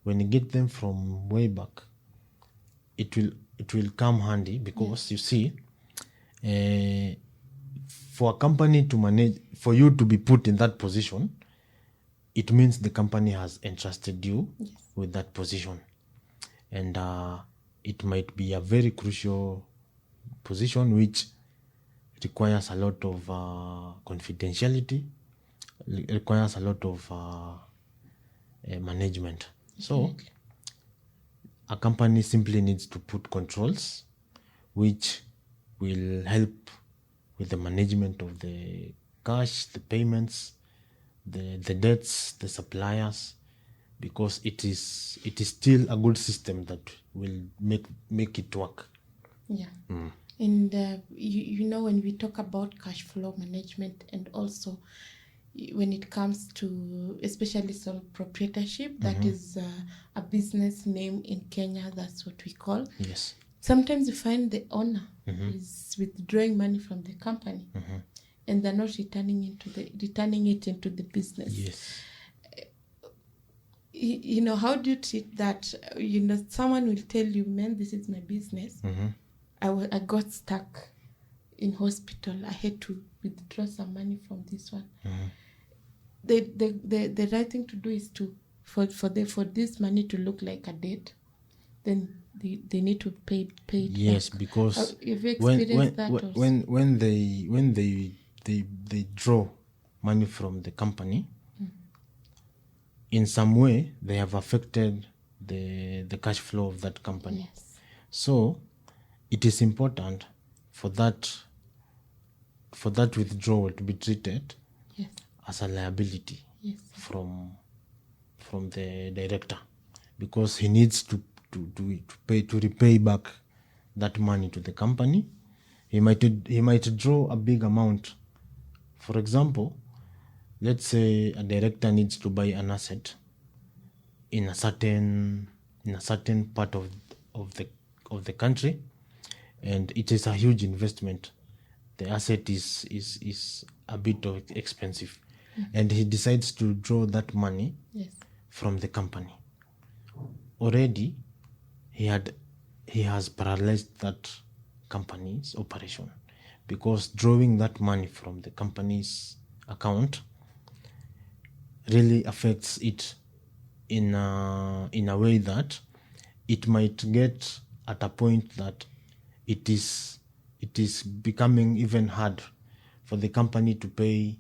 [SPEAKER 2] when you get them from way back, it will come handy, because you see, for a company to manage, for you to be put in that position, it means the company has entrusted you with that position. And it might be a very crucial position which requires a lot of confidentiality, requires a lot of management. So a company simply needs to put controls which will help with the management of the cash, the payments, the debts, the suppliers, because it is still a good system that will make it work.
[SPEAKER 1] And you know, when we talk about cash flow management, and also when it comes to especially sole proprietorship, that is a business name in Kenya, that's what we call.
[SPEAKER 2] Yes.
[SPEAKER 1] Sometimes you find the owner is withdrawing money from the company, and they're not returning it into the business.
[SPEAKER 2] Yes.
[SPEAKER 1] You know, how do you treat that? You know, someone will tell you, man, this is my business. I got stuck in hospital. I had to withdraw some money from this one. The right thing to do is to for this money to look like a debt, then they need to pay it
[SPEAKER 2] Yes,
[SPEAKER 1] back.
[SPEAKER 2] because
[SPEAKER 1] If you experience that also.
[SPEAKER 2] when they draw money from the company, in some way they have affected the cash flow of that company. So it is important for that withdrawal to be treated as a liability from the director, because he needs to repay back that money to the company. He might draw a big amount. For example, let's say a director needs to buy an asset in a certain part of the country, and it is a huge investment. The asset is a bit expensive, and he decides to draw that money from the company. Already he has paralyzed that company's operation, because drawing that money from the company's account really affects it in a way that it might get at a point that it is becoming even hard for the company to pay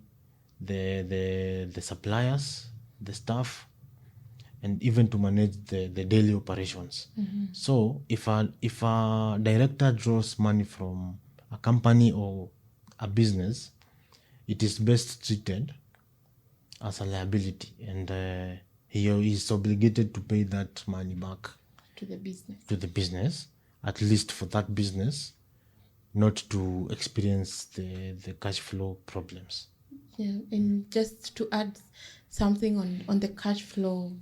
[SPEAKER 2] the suppliers, the staff, and even to manage the daily operations. So if a director draws money from a company or a business, it is best treated as a liability, and he is obligated to pay that money back
[SPEAKER 1] to the business.
[SPEAKER 2] to the business, at least for that business not to experience the cash flow problems.
[SPEAKER 1] Yeah, and just to add something on the cash flow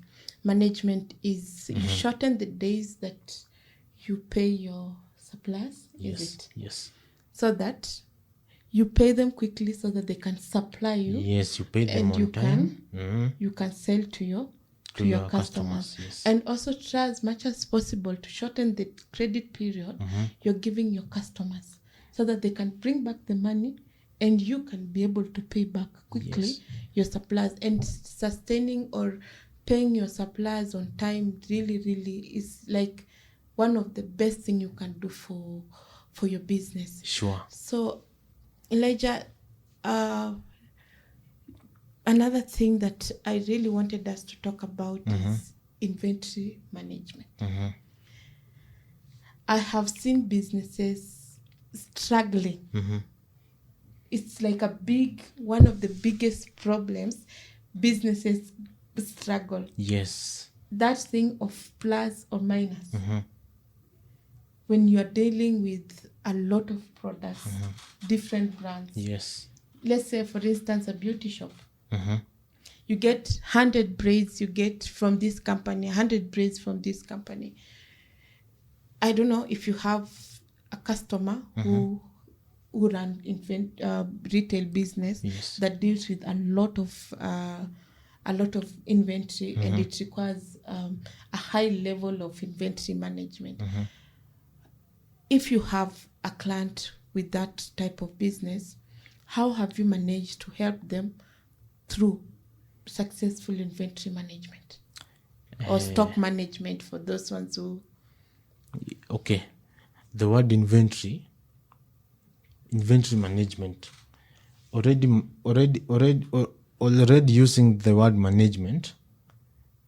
[SPEAKER 1] management is you shorten the days that you pay your suppliers,
[SPEAKER 2] Yes,
[SPEAKER 1] is it?
[SPEAKER 2] yes.
[SPEAKER 1] So that you pay them quickly so that they can supply you.
[SPEAKER 2] Yes, you pay them
[SPEAKER 1] and
[SPEAKER 2] on
[SPEAKER 1] you
[SPEAKER 2] time.
[SPEAKER 1] you can sell to your
[SPEAKER 2] your
[SPEAKER 1] customers.
[SPEAKER 2] yes.
[SPEAKER 1] And also try as much as possible to shorten the credit period you're giving your customers so that they can bring back the money and you can be able to pay back quickly
[SPEAKER 2] Yes.
[SPEAKER 1] your suppliers. And sustaining or paying your suppliers on time really is like one of the best thing you can do for your business.
[SPEAKER 2] Sure.
[SPEAKER 1] So Elijah, another thing that I really wanted us to talk about is inventory management. I have seen businesses struggling. It's like one of the biggest problems businesses struggle.
[SPEAKER 2] Yes.
[SPEAKER 1] That thing of plus or minus. When you're dealing with a lot of products, different brands.
[SPEAKER 2] Yes.
[SPEAKER 1] Let's say, for instance, a beauty shop. You get 100 braids you get from this company, 100 braids from this company. I don't know if you have a customer who run retail business that deals with a lot of inventory, and it requires a high level of inventory management. If you have a client with that type of business, how have you managed to help them through successful inventory management or stock management for those ones who...
[SPEAKER 2] Okay, the word inventory management, already using the word management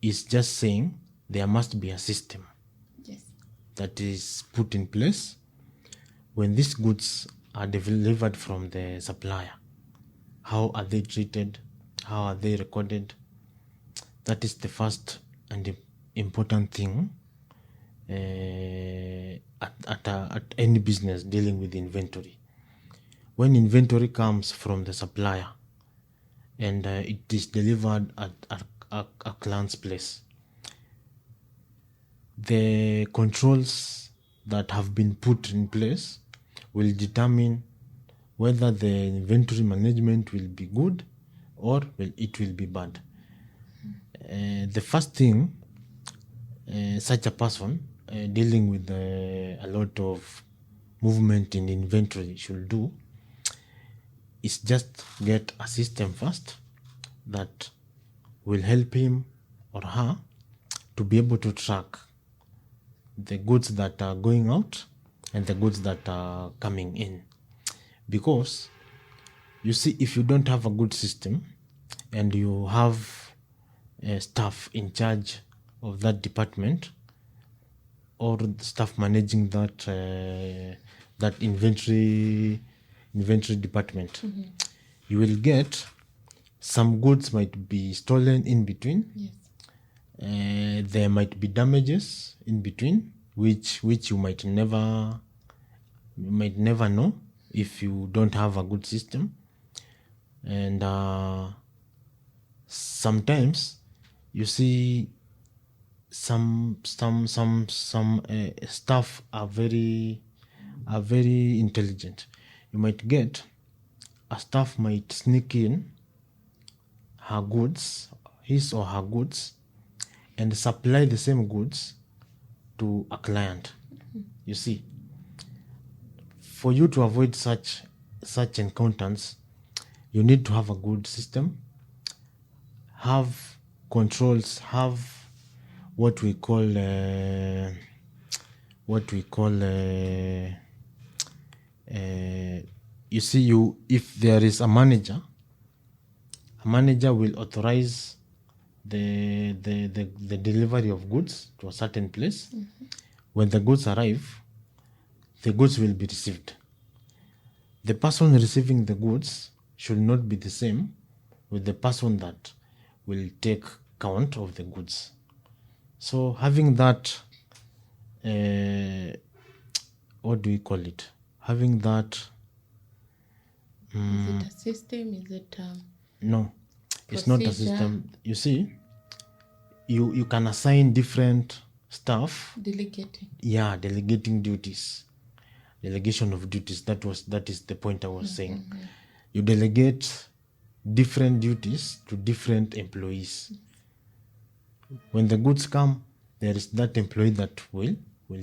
[SPEAKER 2] is just saying there must be a system that is put in place when these goods are delivered from the supplier. How are they treated? How are they recorded? That is the first and important thing at any business dealing with inventory. When inventory comes from the supplier and it is delivered at a client's place, the controls that have been put in place will determine whether the inventory management will be good or it will be bad. The first thing such a person dealing with a lot of movement in inventory should do is just get a system first that will help him or her to be able to track the goods that are going out and the goods that are coming in. Because you see, if you don't have a good system and you have staff in charge of that department or the staff managing that inventory department, you will get some goods might be stolen in between. There might be damages in between, which you might never know if you don't have a good system. And sometimes you see some staff are very intelligent. You might get a staff might sneak in his or her goods, and supply the same goods to a client. You see, for you to avoid such encounters, you need to have a good system, have controls, have what we call you see, if there is a manager will authorize the delivery of goods to a certain place. When the goods arrive, the goods will be received. the person receiving the goods should not be the same with the person that will take count of the goods. So having that, what do we call it? Having that,
[SPEAKER 1] Is it a system? Is it
[SPEAKER 2] no, it's not a
[SPEAKER 1] procedure?
[SPEAKER 2] system. You see, you can assign different stuff.
[SPEAKER 1] Delegating.
[SPEAKER 2] Yeah, delegating duties, delegation of duties. That is the point I was saying. You delegate different duties to different employees. When the goods come, there is that employee that will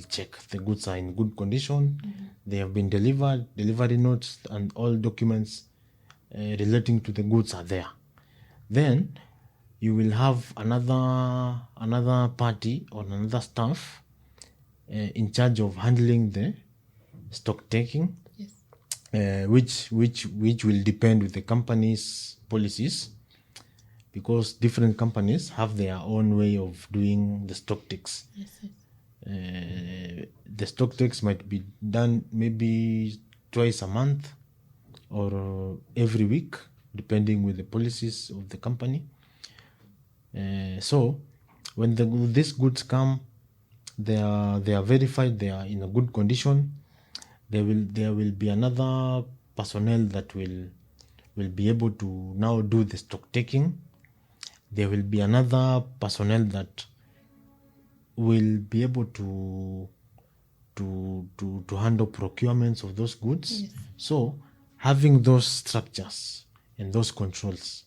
[SPEAKER 2] check the goods are in good condition. They have been delivered. Delivery notes and all documents relating to the goods are there. Then you will have another party or another staff in charge of handling the stock taking,
[SPEAKER 1] Yes.
[SPEAKER 2] which will depend with the company's policies, because different companies have their own way of doing the stock takes.
[SPEAKER 1] Yes.
[SPEAKER 2] The stock takes might be done maybe twice a month or every week, depending with the policies of the company. So when these goods come, they are verified, they are in a good condition. There will be another personnel that will be able to now do the stock taking. There will be another personnel that will be able to handle procurements of those goods.
[SPEAKER 1] Yes.
[SPEAKER 2] So having those structures and those controls,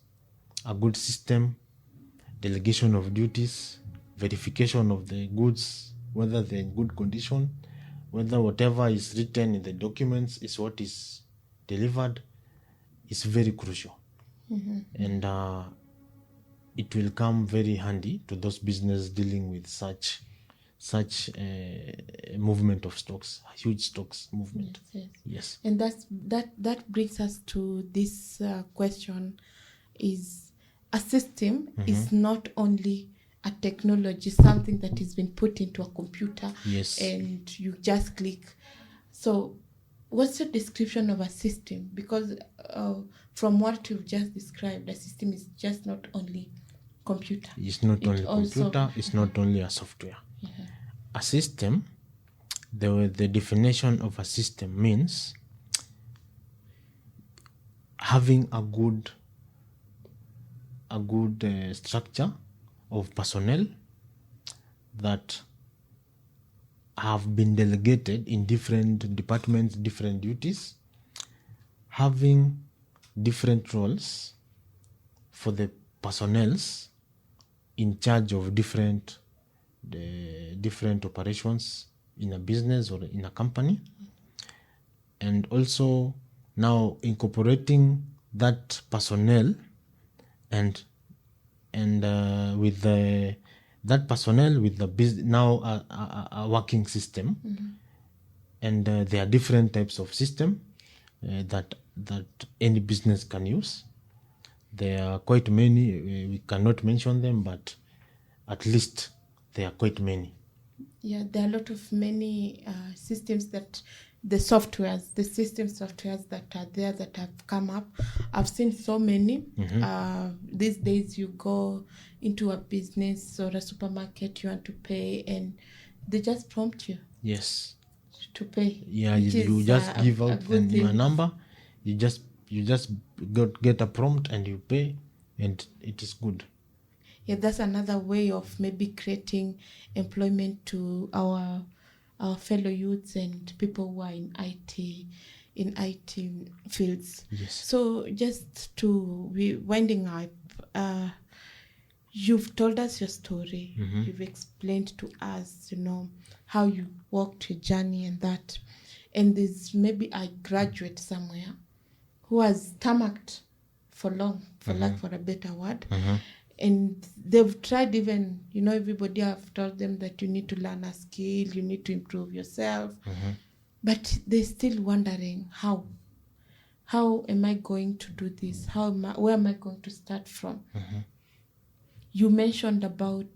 [SPEAKER 2] a good system, delegation of duties, verification of the goods, whether they're in good condition, whether whatever is written in the documents is what is delivered, is very crucial. And it will come very handy to those business dealing with such movement of stocks, huge stocks movement. Yes.
[SPEAKER 1] And that brings us to this question: is a system is not only a technology, something that has been put into a computer.
[SPEAKER 2] Yes.
[SPEAKER 1] And you just click. So what's your description of a system? Because from what you've just described, a system is just not only computer.
[SPEAKER 2] It's not only computer, it's not only a software. A system, the definition of a system means having a good structure of personnel that have been delegated in different departments, different duties, having different roles for the personnels in charge of different operations in a business or in a company, and also now incorporating that personnel and with that personnel with the business, now a working system. And there are different types of system that any business can use. There are quite many. We cannot mention them, but at least there are quite many.
[SPEAKER 1] Yeah, there are a lot of many systems that the system softwares that are there that have come up. I've seen so many. These days you go into a business or a supermarket, you want to pay, and they just prompt you.
[SPEAKER 2] Yes.
[SPEAKER 1] To pay.
[SPEAKER 2] Yeah, you just give out your number. You just get a prompt and you pay, and it is good.
[SPEAKER 1] Yeah, that's another way of maybe creating employment to our fellow youths and people who are in IT fields.
[SPEAKER 2] Yes.
[SPEAKER 1] So just to be winding up, you've told us your story. You've explained to us, how you walked your journey and that. And there's maybe a graduate somewhere who has stomached for long, for lack for a better word. And they've tried even, everybody have told them that you need to learn a skill, you need to improve yourself. But they're still wondering, how am I going to do this? Where am I going to start from? You mentioned about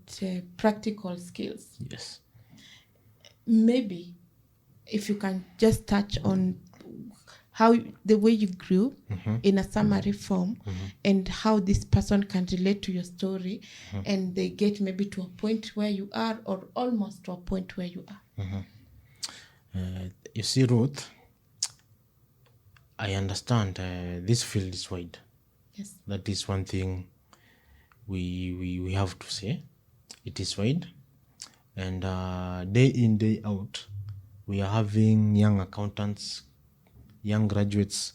[SPEAKER 1] practical skills.
[SPEAKER 2] Yes.
[SPEAKER 1] Maybe if you can just touch on how the way you grew in a summary form, and how this person can relate to your story, and they get maybe to a point where you are, or almost to a point where you are.
[SPEAKER 2] You see, Ruth, I understand this field is wide.
[SPEAKER 1] Yes.
[SPEAKER 2] That is one thing we have to say. It is wide, and day in, day out, we are having young accountants, young graduates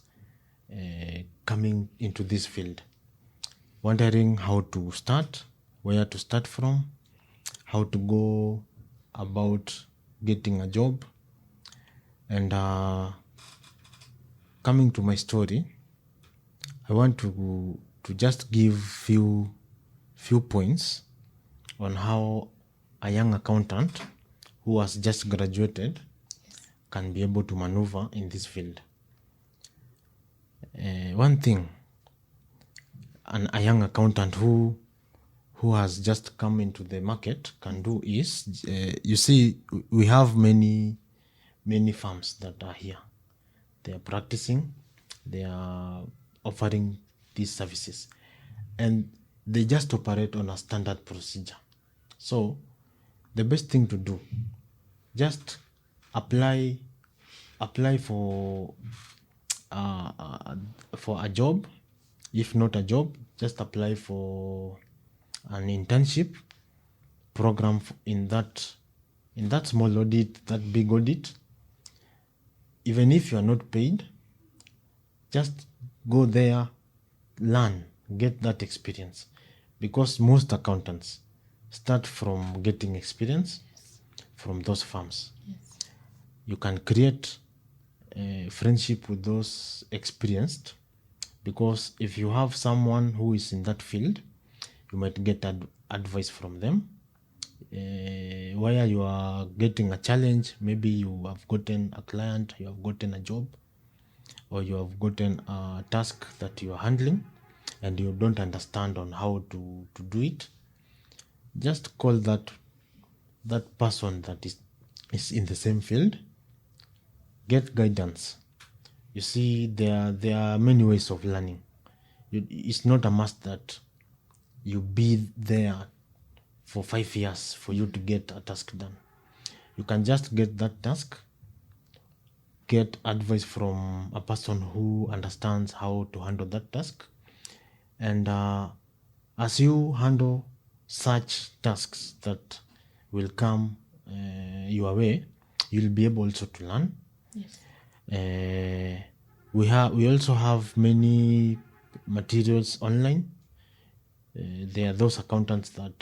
[SPEAKER 2] coming into this field, wondering how to start, where to start from, how to go about getting a job. And coming to my story, I want to just give few points on how a young accountant who has just graduated can be able to maneuver in this field. One thing a young accountant who has just come into the market can do is, you see, we have many firms that are here. They are practicing, they are offering these services, and they just operate on a standard procedure. So the best thing to do, just apply for a job. If not a job, just apply for an internship program in that small audit, that big audit. Even if you are not paid, just go there, learn, get that experience, because most accountants start from getting experience from those firms.
[SPEAKER 1] Yes.
[SPEAKER 2] You can create a friendship with those experienced, because if you have someone who is in that field, you might get advice from them. Where you are getting a challenge, maybe you have gotten a client, you have gotten a job, or you have gotten a task that you are handling and you don't understand on how to do it, just call that person that is in the same field, get guidance. You see, there are many ways of learning. It's not a must that you be there for 5 years for you to get a task done. You can just get that task, get advice from a person who understands how to handle that task, and as you handle such tasks that will come your way, you'll be able also to learn.
[SPEAKER 1] Yes.
[SPEAKER 2] We also have many materials online. There are those accountants that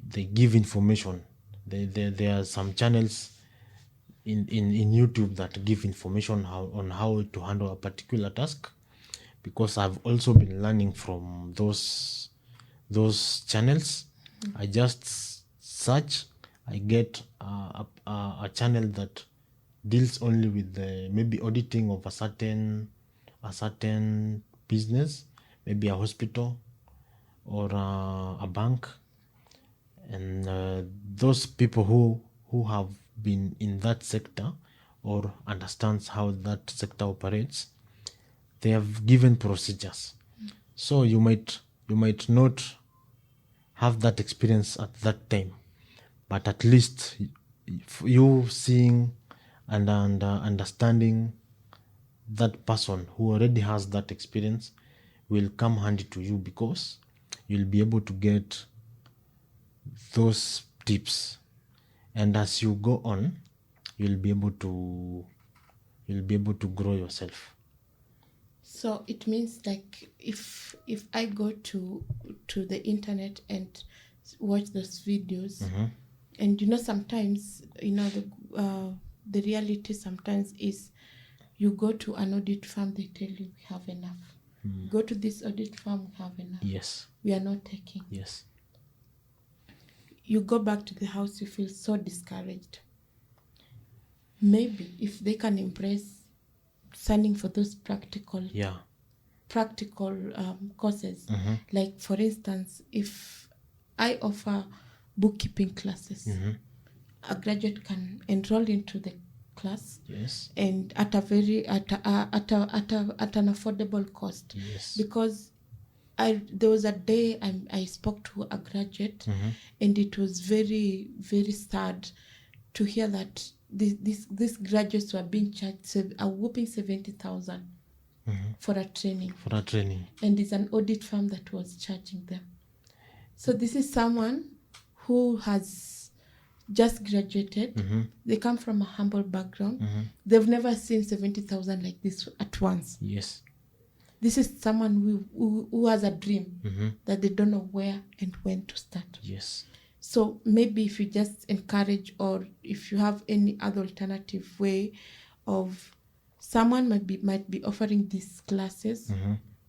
[SPEAKER 2] they give information. There are some channels in YouTube that give information on how to handle a particular task, because I've also been learning from those channels. I just search, I get a channel that deals only with the maybe auditing of a certain business, maybe a hospital or a bank, and those people who have been in that sector or understands how that sector operates, they have given procedures. So you might not have that experience at that time, but at least you seeing and understanding that person who already has that experience will come handy to you, because you'll be able to get those tips, and as you go on, you'll be able to grow yourself.
[SPEAKER 1] So it means, like, if I go to the internet and watch those videos, and sometimes the reality sometimes is, you go to an audit firm, they tell you we have enough. Go to this audit firm, we have enough.
[SPEAKER 2] Yes.
[SPEAKER 1] We are not taking.
[SPEAKER 2] Yes.
[SPEAKER 1] You go back to the house, you feel so discouraged. Maybe if they can embrace signing for those practical courses, like for instance, if I offer bookkeeping classes, a graduate can enroll into the class,
[SPEAKER 2] Yes.
[SPEAKER 1] and at a very at an affordable cost.
[SPEAKER 2] Yes.
[SPEAKER 1] Because there was a day I spoke to a graduate, and it was very, very sad to hear that these graduates were being charged a whopping 70,000 for a training. And it's an audit firm that was charging them. So this is someone who has just graduated. They come from a humble background. They've never seen 70,000 like this at once.
[SPEAKER 2] Yes.
[SPEAKER 1] This is someone who has a dream that they don't know where and when to start.
[SPEAKER 2] Yes.
[SPEAKER 1] So maybe if you just encourage, or if you have any other alternative way of someone might be offering these classes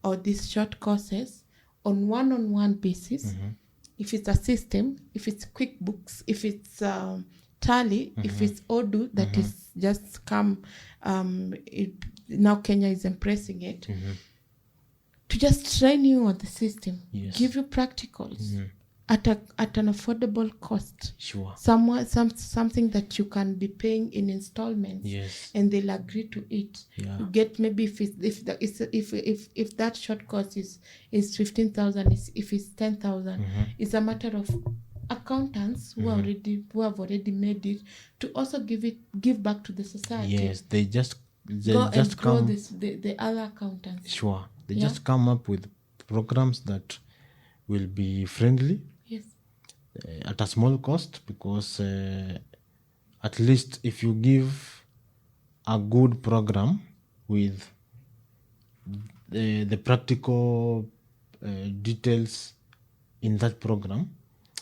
[SPEAKER 1] or these short courses on one-on-one basis. If it's a system, if it's QuickBooks, if it's Tally, if it's Odoo that is just come, now Kenya is embracing it, to just train you on the system, give you practicals at an affordable cost.
[SPEAKER 2] Sure.
[SPEAKER 1] Something that you can be paying in installments.
[SPEAKER 2] Yes.
[SPEAKER 1] And they'll agree to it.
[SPEAKER 2] Yeah.
[SPEAKER 1] You get maybe if that short cost is 15,000, if it's 10,000, it's a matter of accountants who have already made it to also give back to the society.
[SPEAKER 2] Yes, they just
[SPEAKER 1] grow the other accountants.
[SPEAKER 2] Sure. They just come up with programs that will be friendly.
[SPEAKER 1] Yes.
[SPEAKER 2] At a small cost, because at least if you give a good program with the practical details in that program,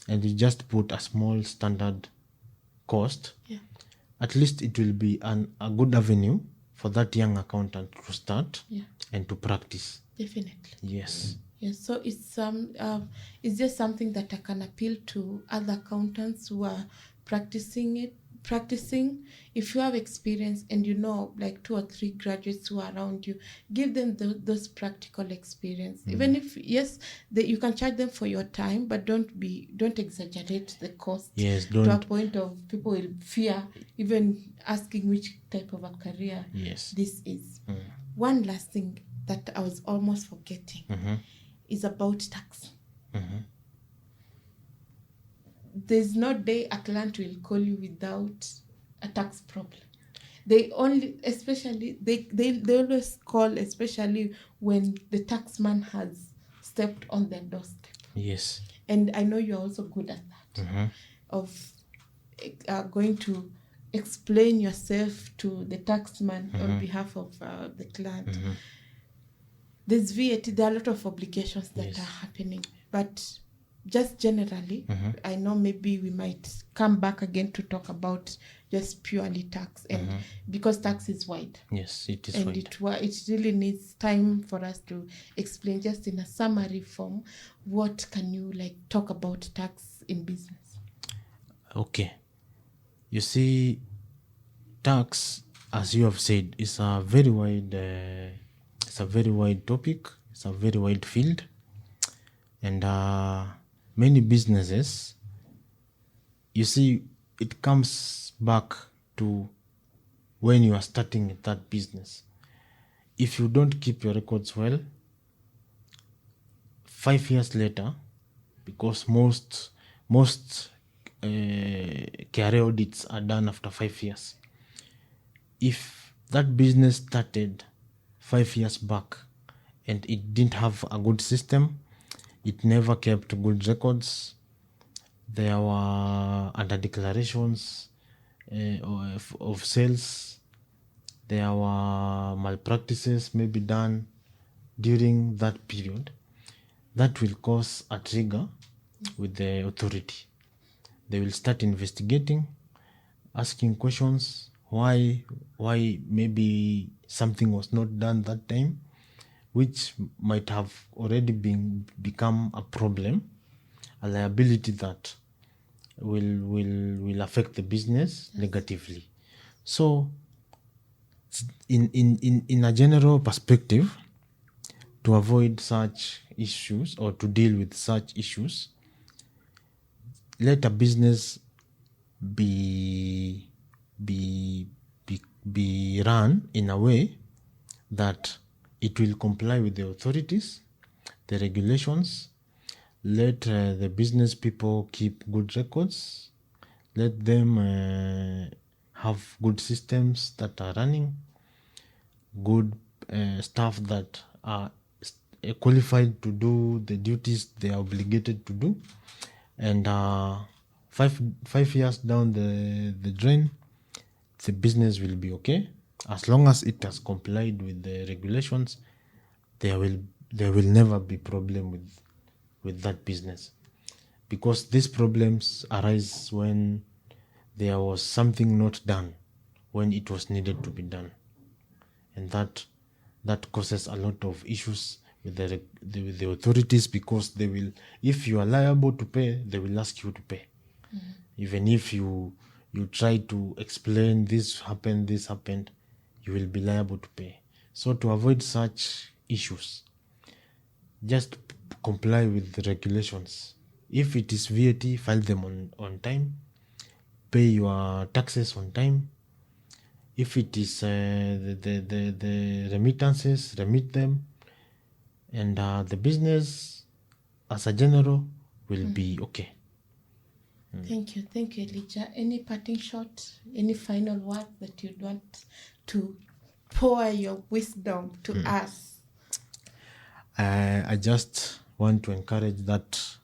[SPEAKER 2] and you just put a small standard cost, at least it will be a good avenue for that young accountant to start and to practice.
[SPEAKER 1] Definitely.
[SPEAKER 2] Yes.
[SPEAKER 1] Yes, so it's just something that I can appeal to other accountants who are practicing. If you have experience and you know like 2 or 3 graduates who are around you, give them those practical experience. Even if you can charge them for your time, but don't exaggerate the cost.
[SPEAKER 2] Yes,
[SPEAKER 1] to a point of people will fear even asking which type of a career this is. One last thing that I was almost forgetting is about tax. There's no day a client will call you without a tax problem. They always call, especially when the taxman has stepped on their doorstep.
[SPEAKER 2] Yes.
[SPEAKER 1] And I know you're also good at that, of going to explain yourself to the taxman on behalf of the client. There's VAT, there are a lot of obligations that are happening, but just generally, I know maybe we might come back again to talk about just purely tax, and because tax is wide.
[SPEAKER 2] Yes, it is
[SPEAKER 1] and
[SPEAKER 2] wide.
[SPEAKER 1] It really needs time for us to explain just in a summary form. What can you talk about tax in business?
[SPEAKER 2] Okay. You see, tax, as you have said, is a very wide topic. It's a very wide field, and many businesses, you see, it comes back to when you are starting that business. If you don't keep your records well, 5 years later, because most KRA audits are done after 5 years. If that business started 5 years back and it didn't have a good system, it never kept good records, there were under declarations of sales, there were malpractices maybe done during that period, that will cause a trigger with the authority. They will start investigating, asking questions, why maybe something was not done that time, which might have already become a problem, a liability that will affect the business negatively. So in a general perspective, to avoid such issues or to deal with such issues, let a business be be run in a way that it will comply with the authorities, the regulations. Let the business people keep good records. Let them have good systems that are running, good staff that are qualified to do the duties they are obligated to do. And 5 years down the drain, the business will be okay. As long as it has complied with the regulations, there will never be problem with that business, because these problems arise when there was something not done when it was needed to be done, and that causes a lot of issues with the authorities, because they will, if you are liable to pay, they will ask you to pay. Even if you try to explain this happened, you will be liable to pay. So to avoid such issues, just comply with the regulations. If it is VAT, file them on time. Pay your taxes on time. If it is the remittances, remit them. And the business as a general will be okay.
[SPEAKER 1] Thank you, Elijah. Any parting shot, any final word that you'd want to pour your wisdom to us?
[SPEAKER 2] I just want to encourage that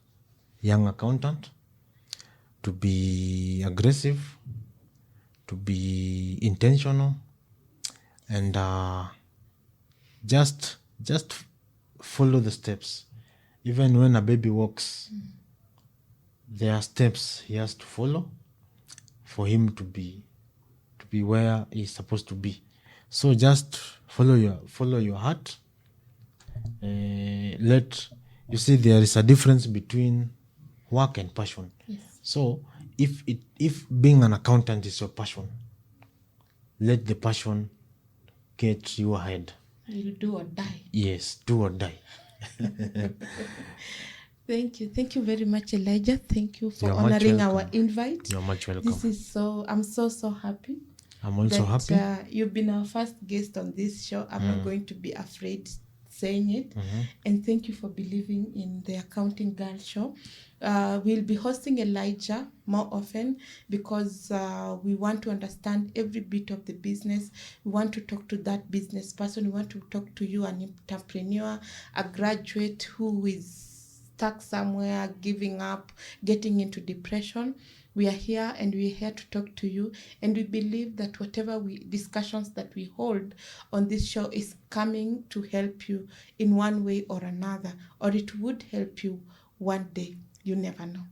[SPEAKER 2] young accountant to be aggressive, to be intentional, and just follow the steps. Even when a baby walks, there are steps he has to follow for him to be where he's supposed to be. So just follow your heart. You see, there is a difference between work and passion.
[SPEAKER 1] Yes.
[SPEAKER 2] So if being an accountant is your passion, let the passion get you ahead.
[SPEAKER 1] You'll do or die.
[SPEAKER 2] Yes, do or die.
[SPEAKER 1] Thank you very much, Elijah. Thank you for
[SPEAKER 2] You're much
[SPEAKER 1] honoring
[SPEAKER 2] welcome.
[SPEAKER 1] our invite.
[SPEAKER 2] You're much welcome.
[SPEAKER 1] I'm so happy.
[SPEAKER 2] I'm also happy.
[SPEAKER 1] You've been our first guest on this show. I'm not going to be afraid saying it. And thank you for believing in the Accounting Girl Show. We'll be hosting Elijah more often, because we want to understand every bit of the business. We want to talk to that business person. We want to talk to you, an entrepreneur, a graduate who is stuck somewhere, giving up, getting into depression. We are here, and we're here to talk to you. And we believe that whatever discussions that we hold on this show is coming to help you in one way or another, or it would help you one day. You never know.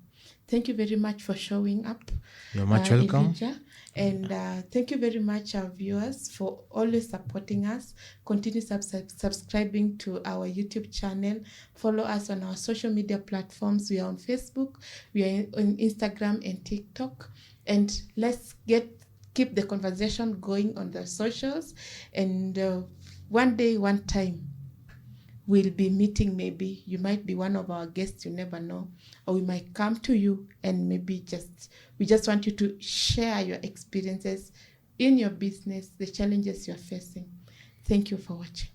[SPEAKER 1] Thank you very much for showing up.
[SPEAKER 2] You're much welcome.
[SPEAKER 1] Elijah. And thank you very much, our viewers, for always supporting us. Continue subscribing to our YouTube channel. Follow us on our social media platforms. We are on Facebook. We are on Instagram and TikTok. And let's keep the conversation going on the socials. And one day, one time, we'll be meeting. Maybe you might be one of our guests, you never know, or we might come to you, and maybe we just want you to share your experiences in your business, the challenges you're facing. Thank you for watching.